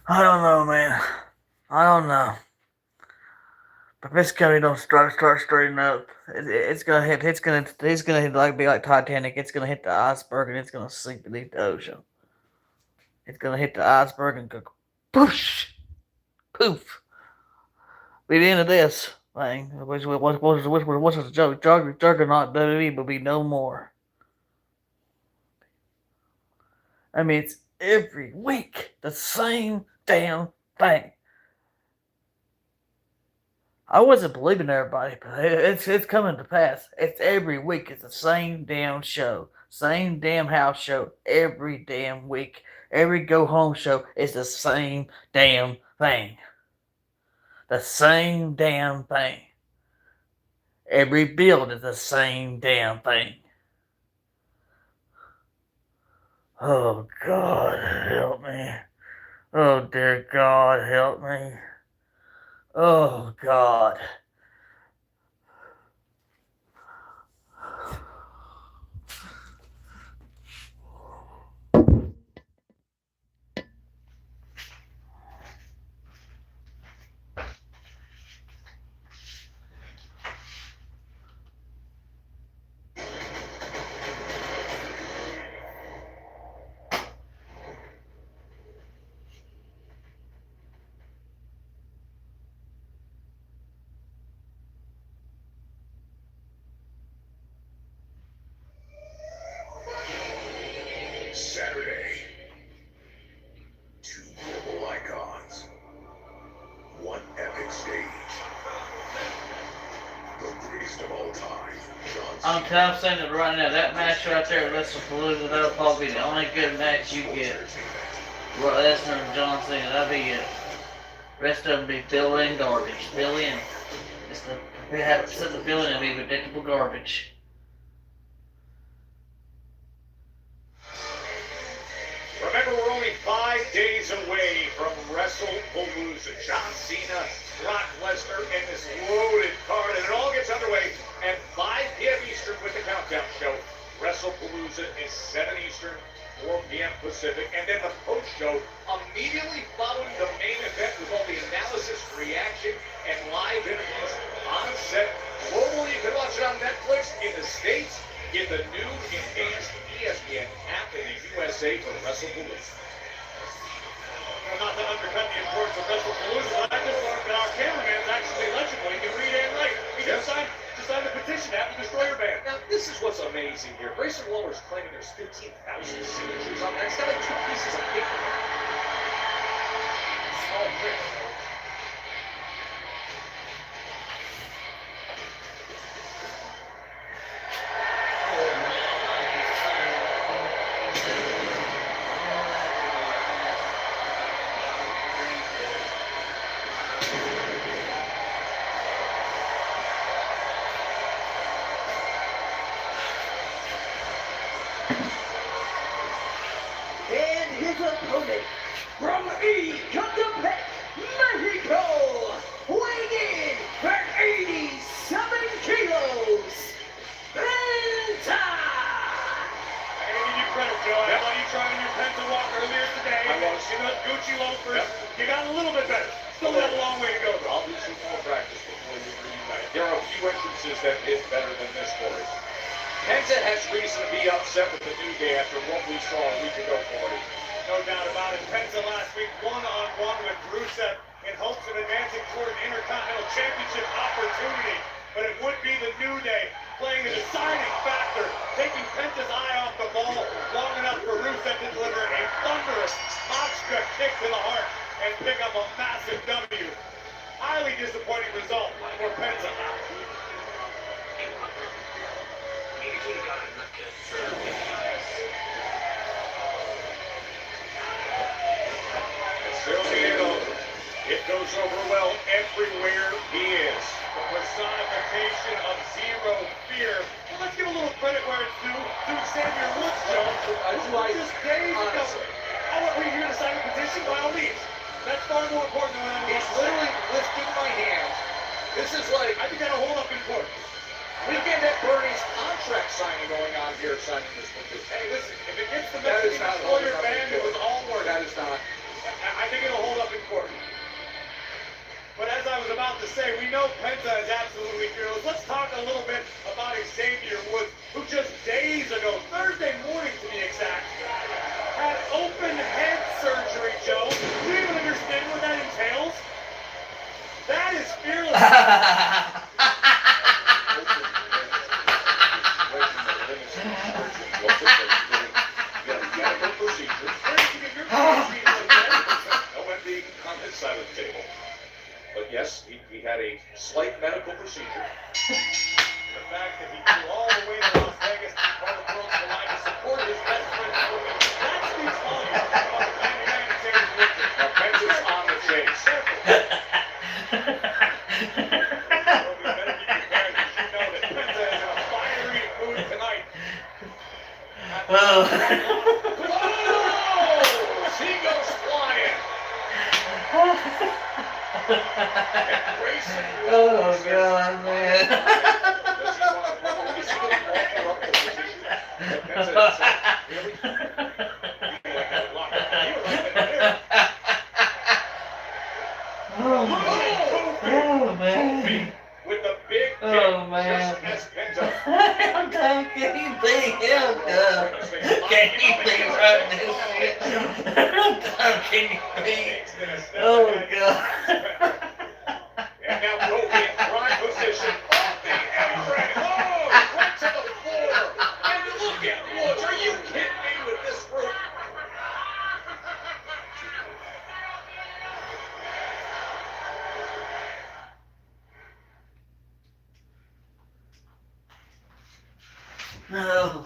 I don't know, man. I don't know. But this company don't start straightening up. It's gonna hit. It's gonna hit like be like Titanic. It's gonna hit the iceberg and it's gonna sink beneath the ocean. It's gonna hit the iceberg and go poof, poof. Be the end of this thing. Which was a joke. Juggernaut WWE will be no more. I mean, it's every week the same damn thing. I wasn't believing everybody, but it's coming to pass. It's every week. It's the same damn show. Same damn house show every damn week. Every go home show is the same damn thing. The same damn thing. Every build is the same damn thing. Oh God, help me. Oh dear God, help me. Oh God. Saturday. Two global icons. One epic stage. The greatest of all time. I'm saying it right now. That match right there at WrestlePalooza, that'll probably be the only good match you get. Lesnar and John Cena, that'll be it. Rest of them be fill-in garbage. Fill-in. We have to set the fill-in and be predictable garbage. Remember, we're only 5 days away from WrestlePalooza. John Cena, Brock Lesnar, and this loaded card, and it all gets underway at 5 p.m. Eastern with the Countdown Show. WrestlePalooza is 7 Eastern, 4 p.m. Pacific, and then the post-show immediately following the main event with all the analysis, reaction, and live interviews on set. Globally, you can watch it on Netflix. In the States, get the new enhanced ESPN app in the USA for WrestlePalooza. Well, not to undercut the importance of WrestlePalooza, but I just learned that our cameraman is actually legible. He can read and write. He just signed the petition app to destroy your band. Now, this is what's amazing here. Grayson Waller's claiming there's 15,000 signatures on that. It's got like 2 pieces of paper. Small print. And his opponent from Ecatepec, Mexico, weighing in at 87 kilos, Penta! I gotta give you credit, Joe. I saw you trying your Penta walk earlier today. I was. You know, Gucci loafers. You got a little bit better. Still have a long way to go, though. I'll do some more practice before we reunite. There are a few entrances that hit better than this for us. Penta has reason to be upset with the New Day after what we saw a week ago for him. No doubt about it. Penta last week one-on-one with Rusev in hopes of advancing toward an Intercontinental Championship opportunity. But it would be the New Day playing a deciding factor, taking Penta's eye off the ball long enough for Rusev to deliver a thunderous Machka kick to the heart and pick up a massive W. Highly disappointing result for Penta. It goes over well everywhere he is. The personification of zero fear. Well, let's give a little credit where it's due to Xavier Woods, Joe. Just days ago. Oh, are you here to sign a petition? By all means. That's far more important than what I'm He's literally lifting my hand. This is like, I think that'll hold up in court. weekend at Bernie's contract signing going on here, signing this petition. Hey, listen, if it gets the That is Mexican not Destroyer holding up in band, it was court. all worth That it. is not. I think it'll hold up in court. But as I was about to say, we know Penta is absolutely fearless. Let's talk a little bit about Xavier Woods, who just days ago, Thursday morning to be exact, had open head surgery, Joe. Do you even understand what that entails? That is fearless. Medical procedure. No MD on his side of the table. But yes, he had a slight medical procedure. The fact that he flew all the way to Las Vegas for the world's alive to support his best friend, that speaks volumes about the kind of man that Xavier Woods is. Now, Penta's on the chase. Well, we better be prepared because you know that Penta is in a fiery mood tonight. Oh. He goes flying. And Grayson Oh, God, man. Does he want to is he going to offer up the position? But Penta said, really? You like that lock? You were right there. Oh, man. With the big kick, Oh, man. just as Penta. I'm done. Can you think? Hell, God. Can you think right this shit? I'm done. Can you think? Oh, God. And now Kobe in prime position off the apron. Oh, right to the floor. And look at Woods. Are you kidding me with this group? No.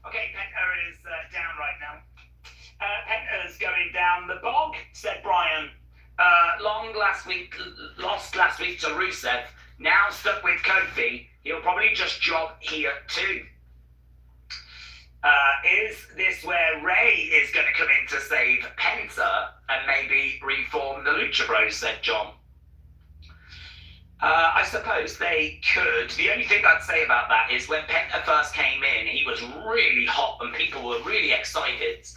Okay, Penta is down on the bog, said Brian. Lost last week to Rusev. Now stuck with Kofi. He'll probably just job here too. Is this where Ray is going to come in to save Penta and maybe reform the Lucha Bros, said John. I suppose they could. The only thing I'd say about that is when Penta first came in, he was really hot and people were really excited.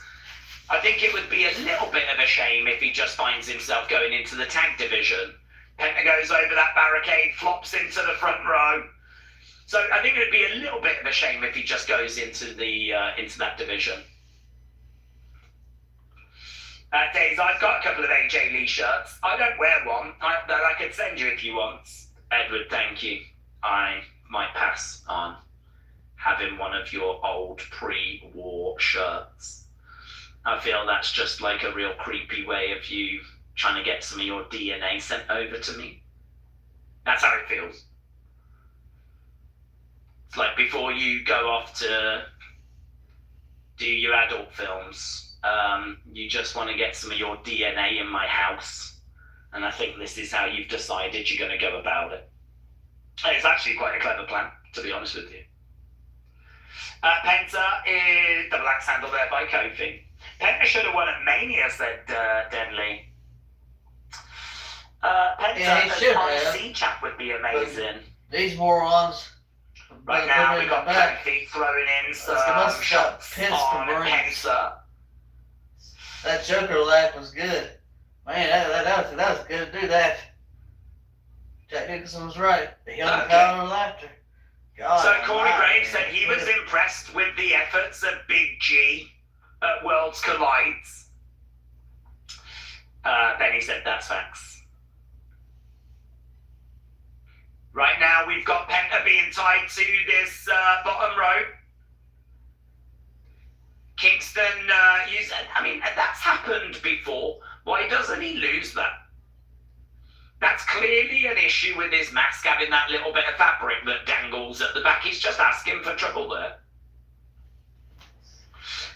I think it would be a little bit of a shame if he just finds himself going into the tag division. Penta goes over that barricade, flops into the front row. So I think it would be a little bit of a shame if he just goes into that division. Days, I've got a couple of AJ Lee shirts. I don't wear one, that I could send you if you want. Edward, thank you. I might pass on having one of your old pre-war shirts. I feel that's just like a real creepy way of you trying to get some of your DNA sent over to me. That's how it feels. It's like before you go off to do your adult films, you just want to get some of your DNA in my house. And I think this is how you've decided you're going to go about it. And it's actually quite a clever plan, to be honest with you. Penta is the black sandal there by Kofi. Penta should have won at Mania, said Denley. Penta as IC chap would be amazing. These morons. Right now we've got Kofi throwing in some shots on Penta. That Joker laugh was good. Man, that was good to do that. Jack Nicholson was right. The healing power of laughter. God, so Corey Graves said he was impressed with the efforts of Big G at Worlds Collides. Benny said that's facts. Right now we've got Penta being tied to this bottom rope. Kingston, you said, I mean, that's happened before. Why doesn't he lose that? That's clearly an issue with his mask having that little bit of fabric that dangles at the back. He's just asking for trouble there.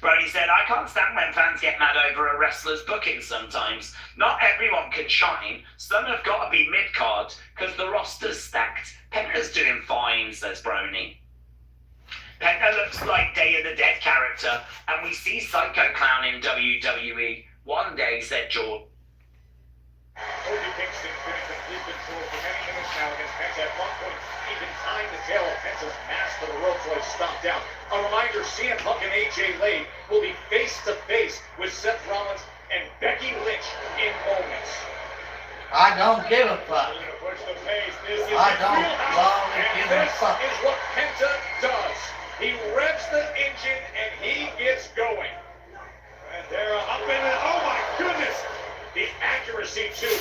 Brody said, I can't stand when fans get mad over a wrestler's booking sometimes. Not everyone can shine. Some have got to be mid-card because the roster's stacked. Penta's doing fine, says Brony. Penta looks like Day of the Dead character, and we see Psycho Clown in WWE. One day, said George. Kofi Kingston been in complete control for many minutes now against Penta. At one point, even tying the tail of Penta's mask to the ropes while he stomped out. A reminder, CM Punk and AJ Lee will be face-to-face with Seth Rollins and Becky Lynch in moments. I don't give a fuck. Push the pace. This is I don't give a fuck. This is what Penta does. He revs the engine and he gets going. And they're up in it. Oh my goodness! The accuracy too.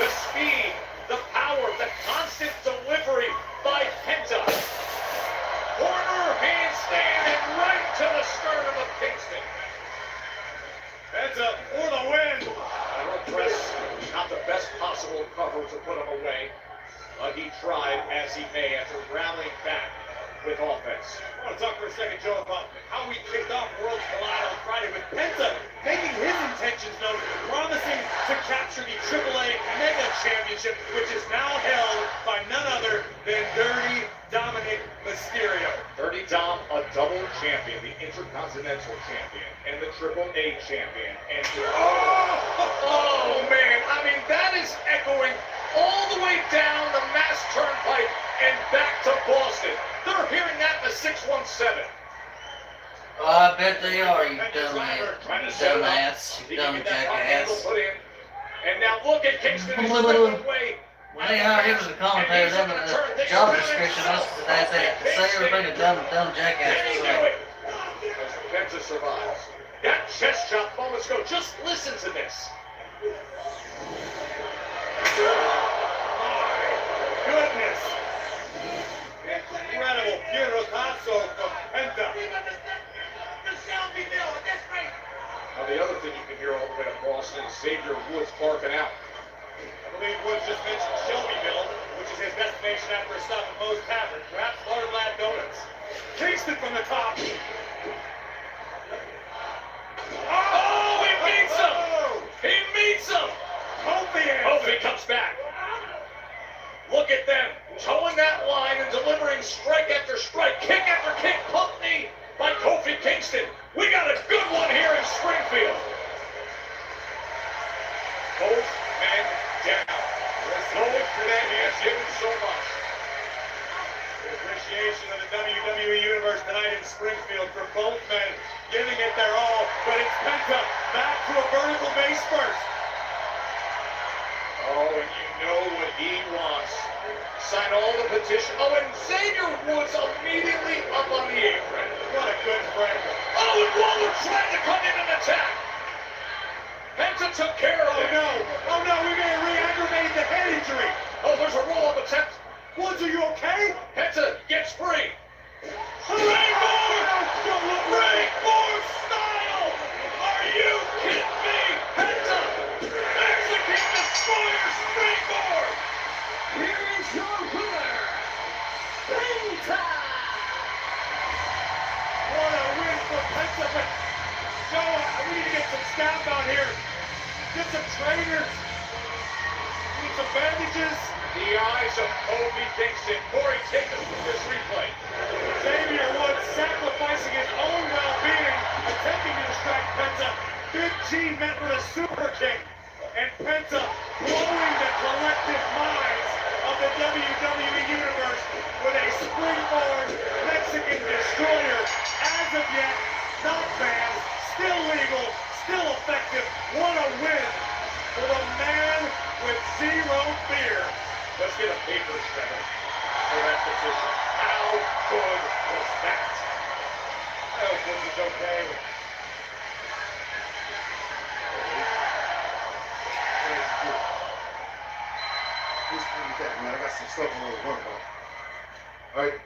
The speed, the power, the constant delivery by Penta. Corner handstand and right to the sternum of Kingston. Penta for the win. Arrow press, not the best possible cover to put him away. But he tried as he may after rallying back with offense. I want to talk for a second, Joe, about how we kicked off Worlds Collide on Friday with Penta making his intentions known, promising to capture the AAA Mega Championship, which is now held by none other than Dirty Dominic Mysterio. Dirty Dom, a double champion, the Intercontinental Champion, and the AAA Champion. And oh man, I mean, that is echoing all the way down the Mass Turnpike and back to Boston. They're hearing that in the 617. Oh, I bet they are, you dumbass. You dumb jackass. And now look at Kingston. When they hired him as a commentator, that was the job description. They had to say everything a dumb jackass. Penta survives. That chest chop moments ago. Just listen to this. My goodness. Incredible Pirotazo from Penta. Now the other thing you can hear all the way to Boston is Xavier Woods barking out. I believe Woods just mentioned Shelbyville, which is his destination after a stop at Moe's Tavern, perhaps Hard Lab Donuts. Kingston from the top. Oh, he beats and strike after strike, kick after kick, pump knee by Kofi Kingston. We got a good one here in Springfield. Both men down. Both men has given so much. The appreciation of the WWE Universe tonight in Springfield for both men giving it their all, but it's Penta back to a vertical base first. Oh, and you know what he wants. Sign all the petition. Oh, and Xavier Woods immediately up on the apron. What a good friend. Oh, and Waller tried to come in and attack. Penta took care of it. Oh no, we may have re-aggravated the head injury. Oh, there's a roll-up attempt. Woods, are you okay? Penta gets free. Springboard style! Are you kidding me? Penta! Mexican Destroyer Springboard! Here is your winner, Penta! What a win for Penta, but no, we need to get some staff out here. Get some trainers. Need some bandages. The eyes of Kofi Kingston. Corey, take us through this replay. Xavier Woods sacrificing his own well-being, attempting to distract Penta. Big G met with a super kick. And Penta blowing the collective minds of the WWE Universe with a springboard Mexican Destroyer. As of yet, not banned, still legal, still effective. What a win for the man with zero fear. Let's get a paper shredder for that petition. How good was that? I hope this is okay. Man, I got some stuff I want to work on. Alright?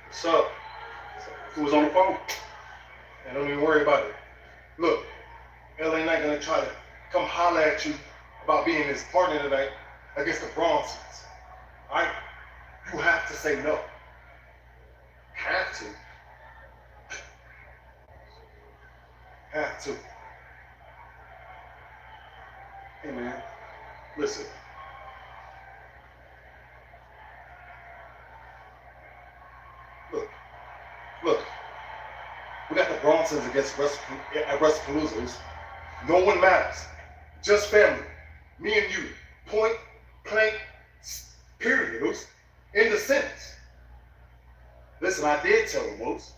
What's up? Who was on the phone? And don't even worry about it. Look, LA Knight gonna try to come holler at you about being his partner tonight against the Bronsons. Alright? You have to say no. Have to. Have to. Hey man, listen. Look, we got the Bronsons against WrestlePalooza. No one matters. Just family. Me and you. Point, blank, period. Moose. End of sentence. Listen, I did tell him, Moose.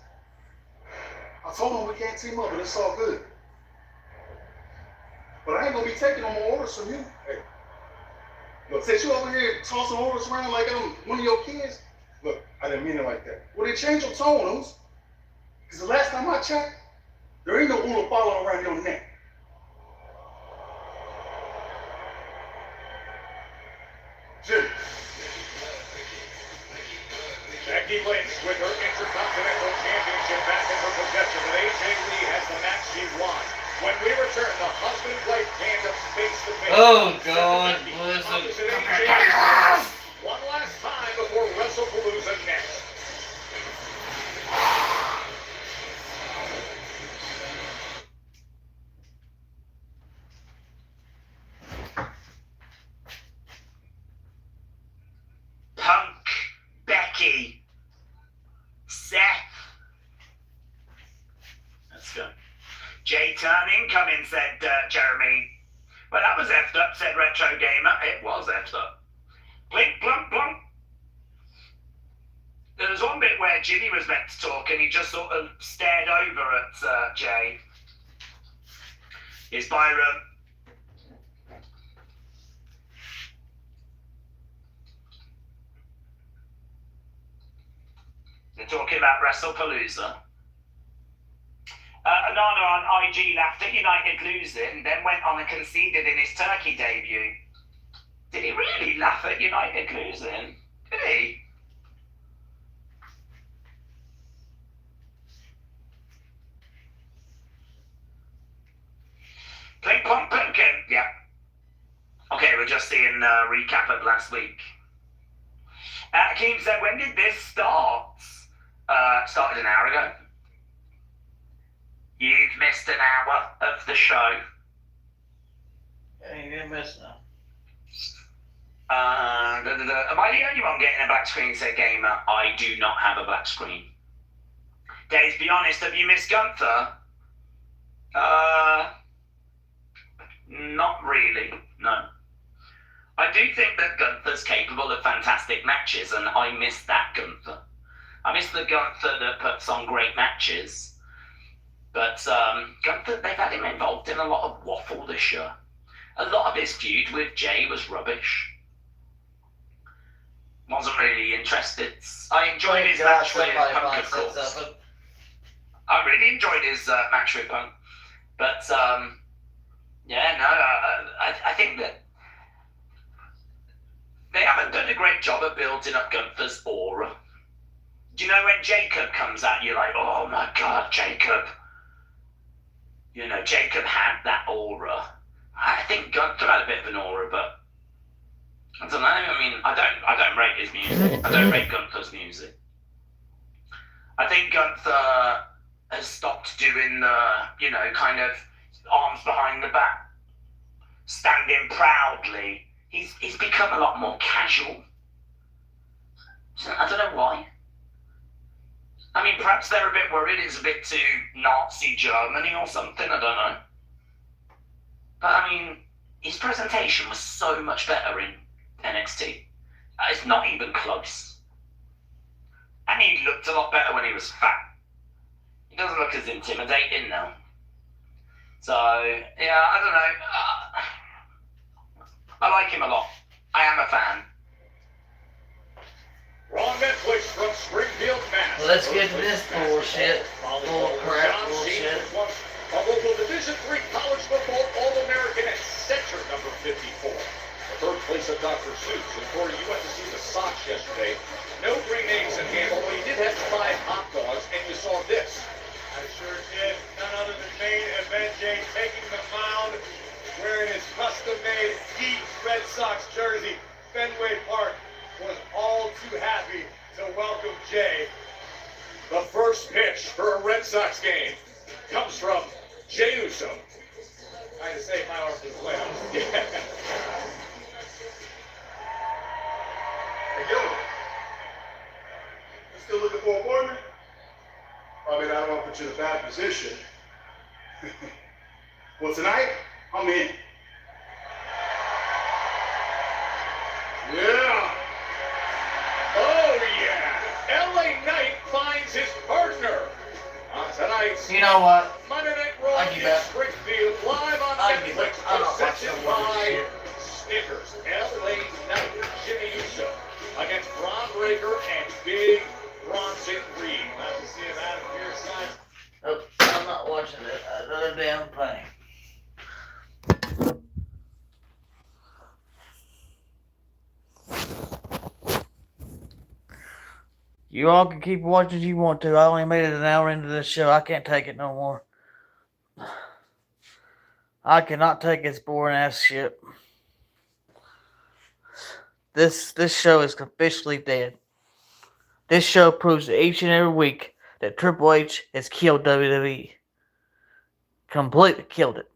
I told him we can't team up, but it's all good. But I ain't gonna be taking no more orders from you. Hey, look, since you over here tossing orders around like I'm one of your kids, look, I didn't mean it like that. Well, then change your tone, Moose. Because the last time I checked, there ain't no Ula following around your neck. Jimmy. Becky Lynch with her Intercontinental Championship back in her possession, but AJ Lee has the match she wants. When we return, the husband-wife tandem face-to-face. Oh, God. One last time before WrestlePalooza next. Punk, Becky, Seth. Let's go. J-turn incoming, said Jeremy. Well, that was effed up, said Retro Gamer. It was effed up. Blink, blunk, blunk. There was one bit where Jimmy was meant to talk and he just sort of stared over at Jay. Here's Byron. They're talking about WrestlePalooza. Anana on IG laughed at United losing, then went on and conceded in his Turkey debut. Did he really laugh at United losing? Did he? Plink plonk plinkin. Yeah. Okay, we're just seeing a recap of last week. Akeem said, when did this start? Started an hour ago. You've missed an hour of the show. Yeah, you didn't miss no. Am I the only one getting a black screen? Said Gamer. I do not have a black screen. Days, be honest, have you missed Gunther? Not really, no. I do think that Gunther's capable of fantastic matches, and I miss that Gunther. I miss the Gunther that puts on great matches. But Gunther, they've had him involved in a lot of waffle this year. A lot of his feud with Jay was rubbish. Wasn't really interested. I enjoyed his match with Punk, of course. I really enjoyed his match with Punk. But, yeah, no, I think that they haven't done a great job of building up Gunther's aura. Do you know when Jacob comes out, you're like, oh my God, Jacob. You know, Jacob had that aura. I think Gunther had a bit of an aura, but I don't know. I mean, I don't rate his music. I don't rate Gunther's music. I think Gunther has stopped doing the, you know, kind of arms behind the back, standing proudly. He's become a lot more casual. So, I don't know why. I mean, perhaps they're a bit worried it's a bit too Nazi Germany or something, I don't know. But I mean, his presentation was so much better in NXT. It's not even close. And he looked a lot better when he was fat. He doesn't look as intimidating now. So, yeah, I don't know. I like him a lot. I am a fan. Ron Netflix from Springfield, Mass. Let's get to this bullshit. Bull crap bullshit. A local Division III college football All-American and center number 54. The third place of Dr. Seuss. And Corey, you went to see the Sox yesterday. No green eggs in hand, although you did have 5 hot dogs, and you saw this. I sure did. None other than main event Jay taking the mound, wearing his custom-made deep Red Sox jersey. Fenway Park was all too happy to welcome Jay. The first pitch for a Red Sox game comes from Jey Uso. Trying to save my arm for the playoffs. Yeah. Hey, yo. You still looking for a appointment? I mean, I don't want to put you in a bad position. Well, tonight, I'm in. Yeah. Oh, yeah. LA Knight finds his partner on tonight's You know what? Monday Night Raw I give in up. Springfield, live on I give Netflix, up. I'm not watching presented no more of this by shit. Snickers. LA Knight, Jimmy Uso, against Braun Breaker and Big Bronson Reed. Glad to see him out of your side. Oh, I'm not watching it. Another damn thing. You all can keep watching if you want to. I only made it an hour into this show. I can't take it no more. I cannot take this boring ass shit. This show is officially dead. This show proves each and every week that Triple H has killed WWE. Completely killed it.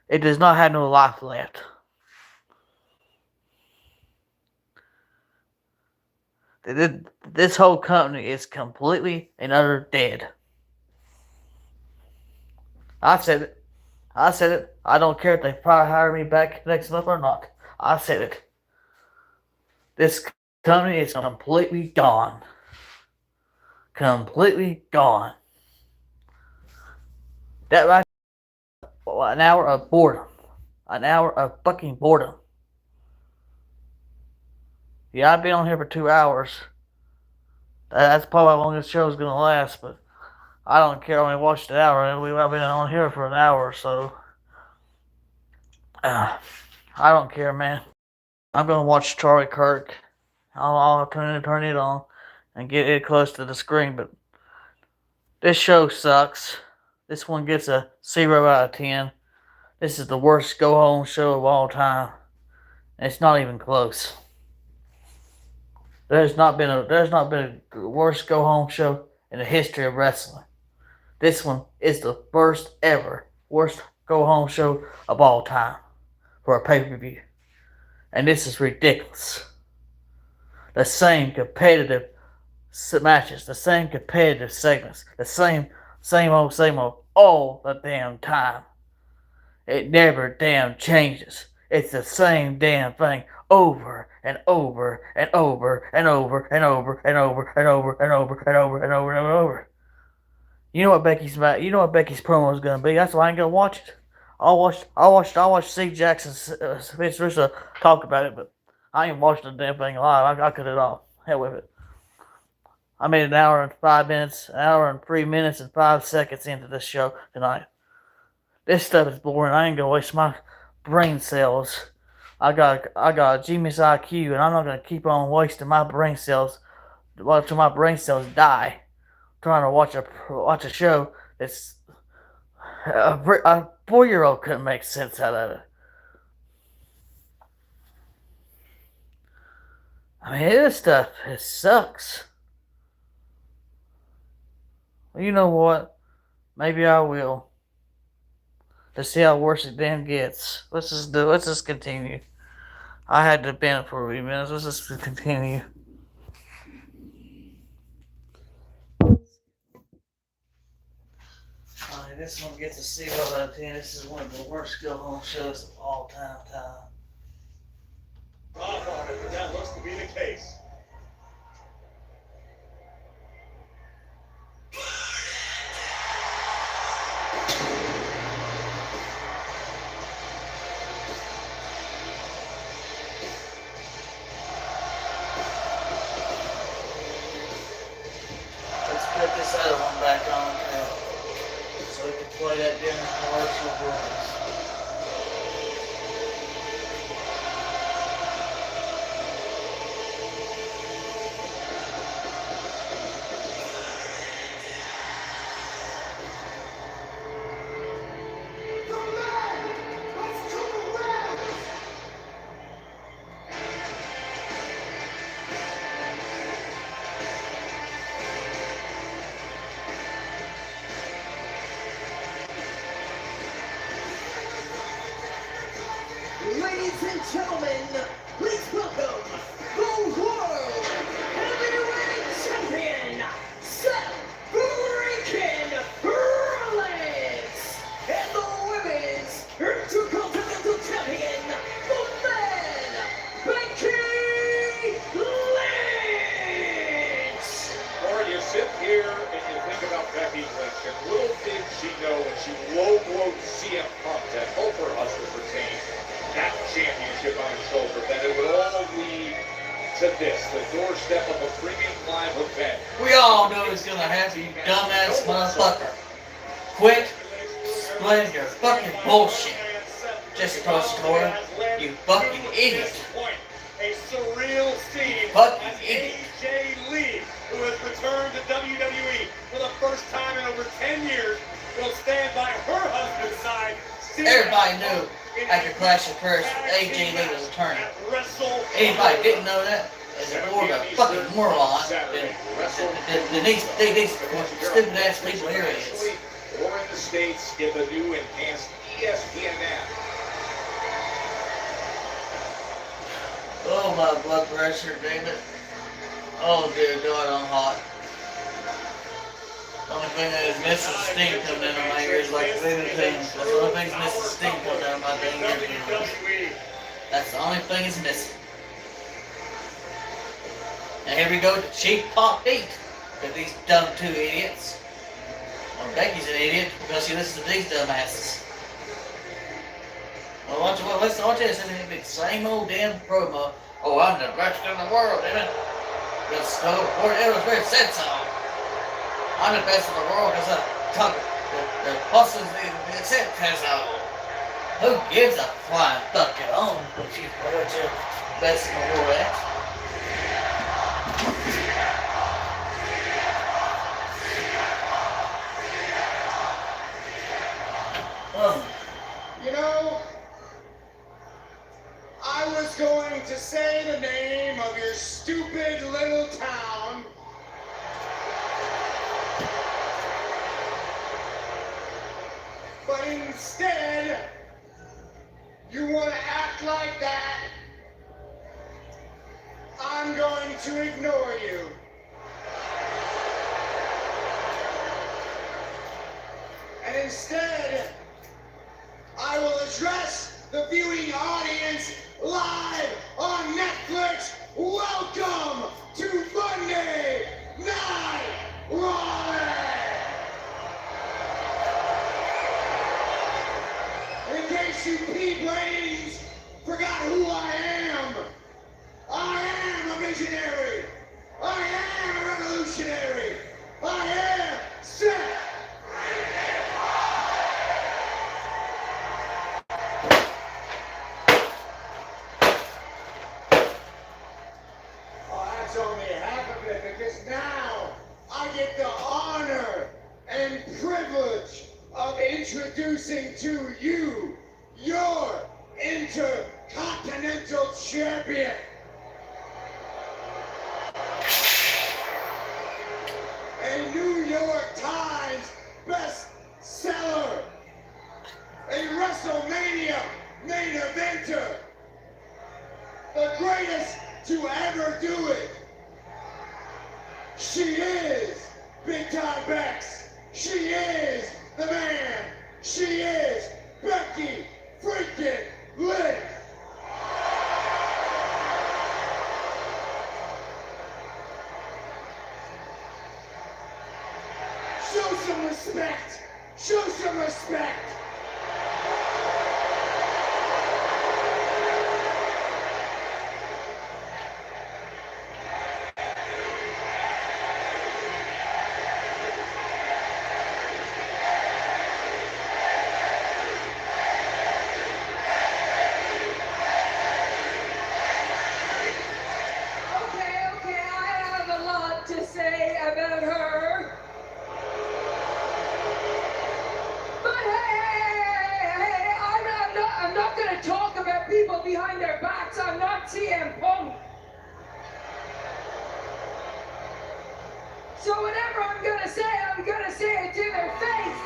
It does not have no life left. This whole company is completely and utter dead. I said it. I said it. I don't care if they probably hire me back next month or not. I said it. This company is completely gone. Completely gone. That right, an hour of boredom. An hour of fucking boredom. Yeah, I've been on here for 2 hours. That's probably how long this show is going to last, but I don't care. I only watched an hour, and I've been on here for an hour, so I don't care, man. I'm going to watch Charlie Kirk. I'll turn it on and get it close to the screen, but this show sucks. This one gets a 0 out of 10. This is the worst go-home show of all time. And it's not even close. There's not been a worse go-home show in the history of wrestling. This one is the first ever worst go-home show of all time for a pay-per-view. And this is ridiculous. The same competitive matches, the same competitive segments, the same old, all the damn time. It never damn changes. It's the same damn thing over and over and over and over and over and over and over and over and over and over and over. You know what Becky's promo is gonna be. That's why I ain't gonna watch it. I'll watch Steve Jackson, Vince Russo talk about it, but I ain't watching the damn thing live. I cut it off. Hell with it. I made an hour and 5 minutes, an hour and 3 minutes and 5 seconds into this show tonight. This stuff is boring. I ain't gonna waste my brain cells. I got a genius IQ, and I'm not gonna keep on wasting my brain cells until my brain cells die trying to watch a show that's a 4-year-old couldn't make sense out of it. I mean, this stuff, it sucks. Well, you know what? Maybe I will. To see how worse it damn gets. Let's just continue. I had to bend for a few minutes. Let's just continue. Alright, this one gets a 0 out of 10. This is one of the worst go-home shows of all time. That looks to be the case. Let's put this other one back on so we can play that damn commercial voice. Ladies and gentlemen, please welcome the World Heavyweight Champion, Seth freaking Rollins, and the Women's Intercontinental Champion, the man, Becky Lynch. Or you sit here and you think about Becky Lynch, and little did she know when she low-blowed CM Punk to help her husband retain that championship on his shoulder, that it would all lead to this, the doorstep of a premium live event. We all know it's gonna happen, you dumbass motherfucker. Quit splitting your fucking bullshit. Just across the corner, you fucking idiot. A surreal scene Fucking as idiot. AJ Lee, who has returned to WWE for the first time in over 10 years, will stand by her husband's side. Everybody knew after Clash of Paris, AJ Lee was returning. Anybody didn't know that? Is it more of a fucking moron than these stupid ass people here is. Or in the States, get the new enhanced ESPN app. Oh, my blood pressure, damn it. Oh, dear God, I'm hot. The only thing that is missing is steam coming in on my ears like the other things. That's the only thing that's missing is steam coming down my dang ears. That's the only thing that's missing. And here we go to cheap pop beat. Because these dumb two idiots. Well, Becky's an idiot because she listens to these dumbasses. Well, watch this. It's the same old damn promo. Oh, I'm the best in the world, damn it. It's so important. It said so. I'm the best in the world because I talk the bosses it said so. Who gives a flying fucking on what you're best in the world at? You know, I was going to say the name of your stupid little town, but instead, you want to act like that Instead, I will address the viewing audience live on Netflix. Welcome to Monday Night Raw. In case you pea-brains forgot who I am a visionary. I am a revolutionary. I am Seth. Oh, that's only half of it, because now I get the honor and privilege of introducing to you your Intercontinental Champion. A New York Times bestseller, a WrestleMania main eventer, the greatest to ever do it. She is Big Time Bex. She is the man. She is Becky freaking Lynch. Show some respect. Show some respect. Okay, I have a lot to say about her. But hey, I'm not gonna talk about people behind their backs. I'm not CM Punk. So whatever I'm gonna say it to their face.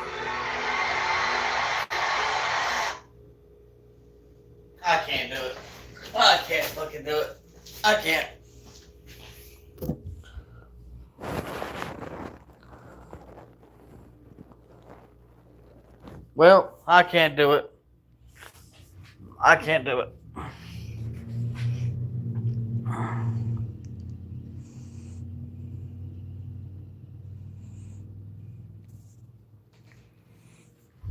I can't do it. I can't fucking do it. I can't. Well, I can't do it. I can't do it.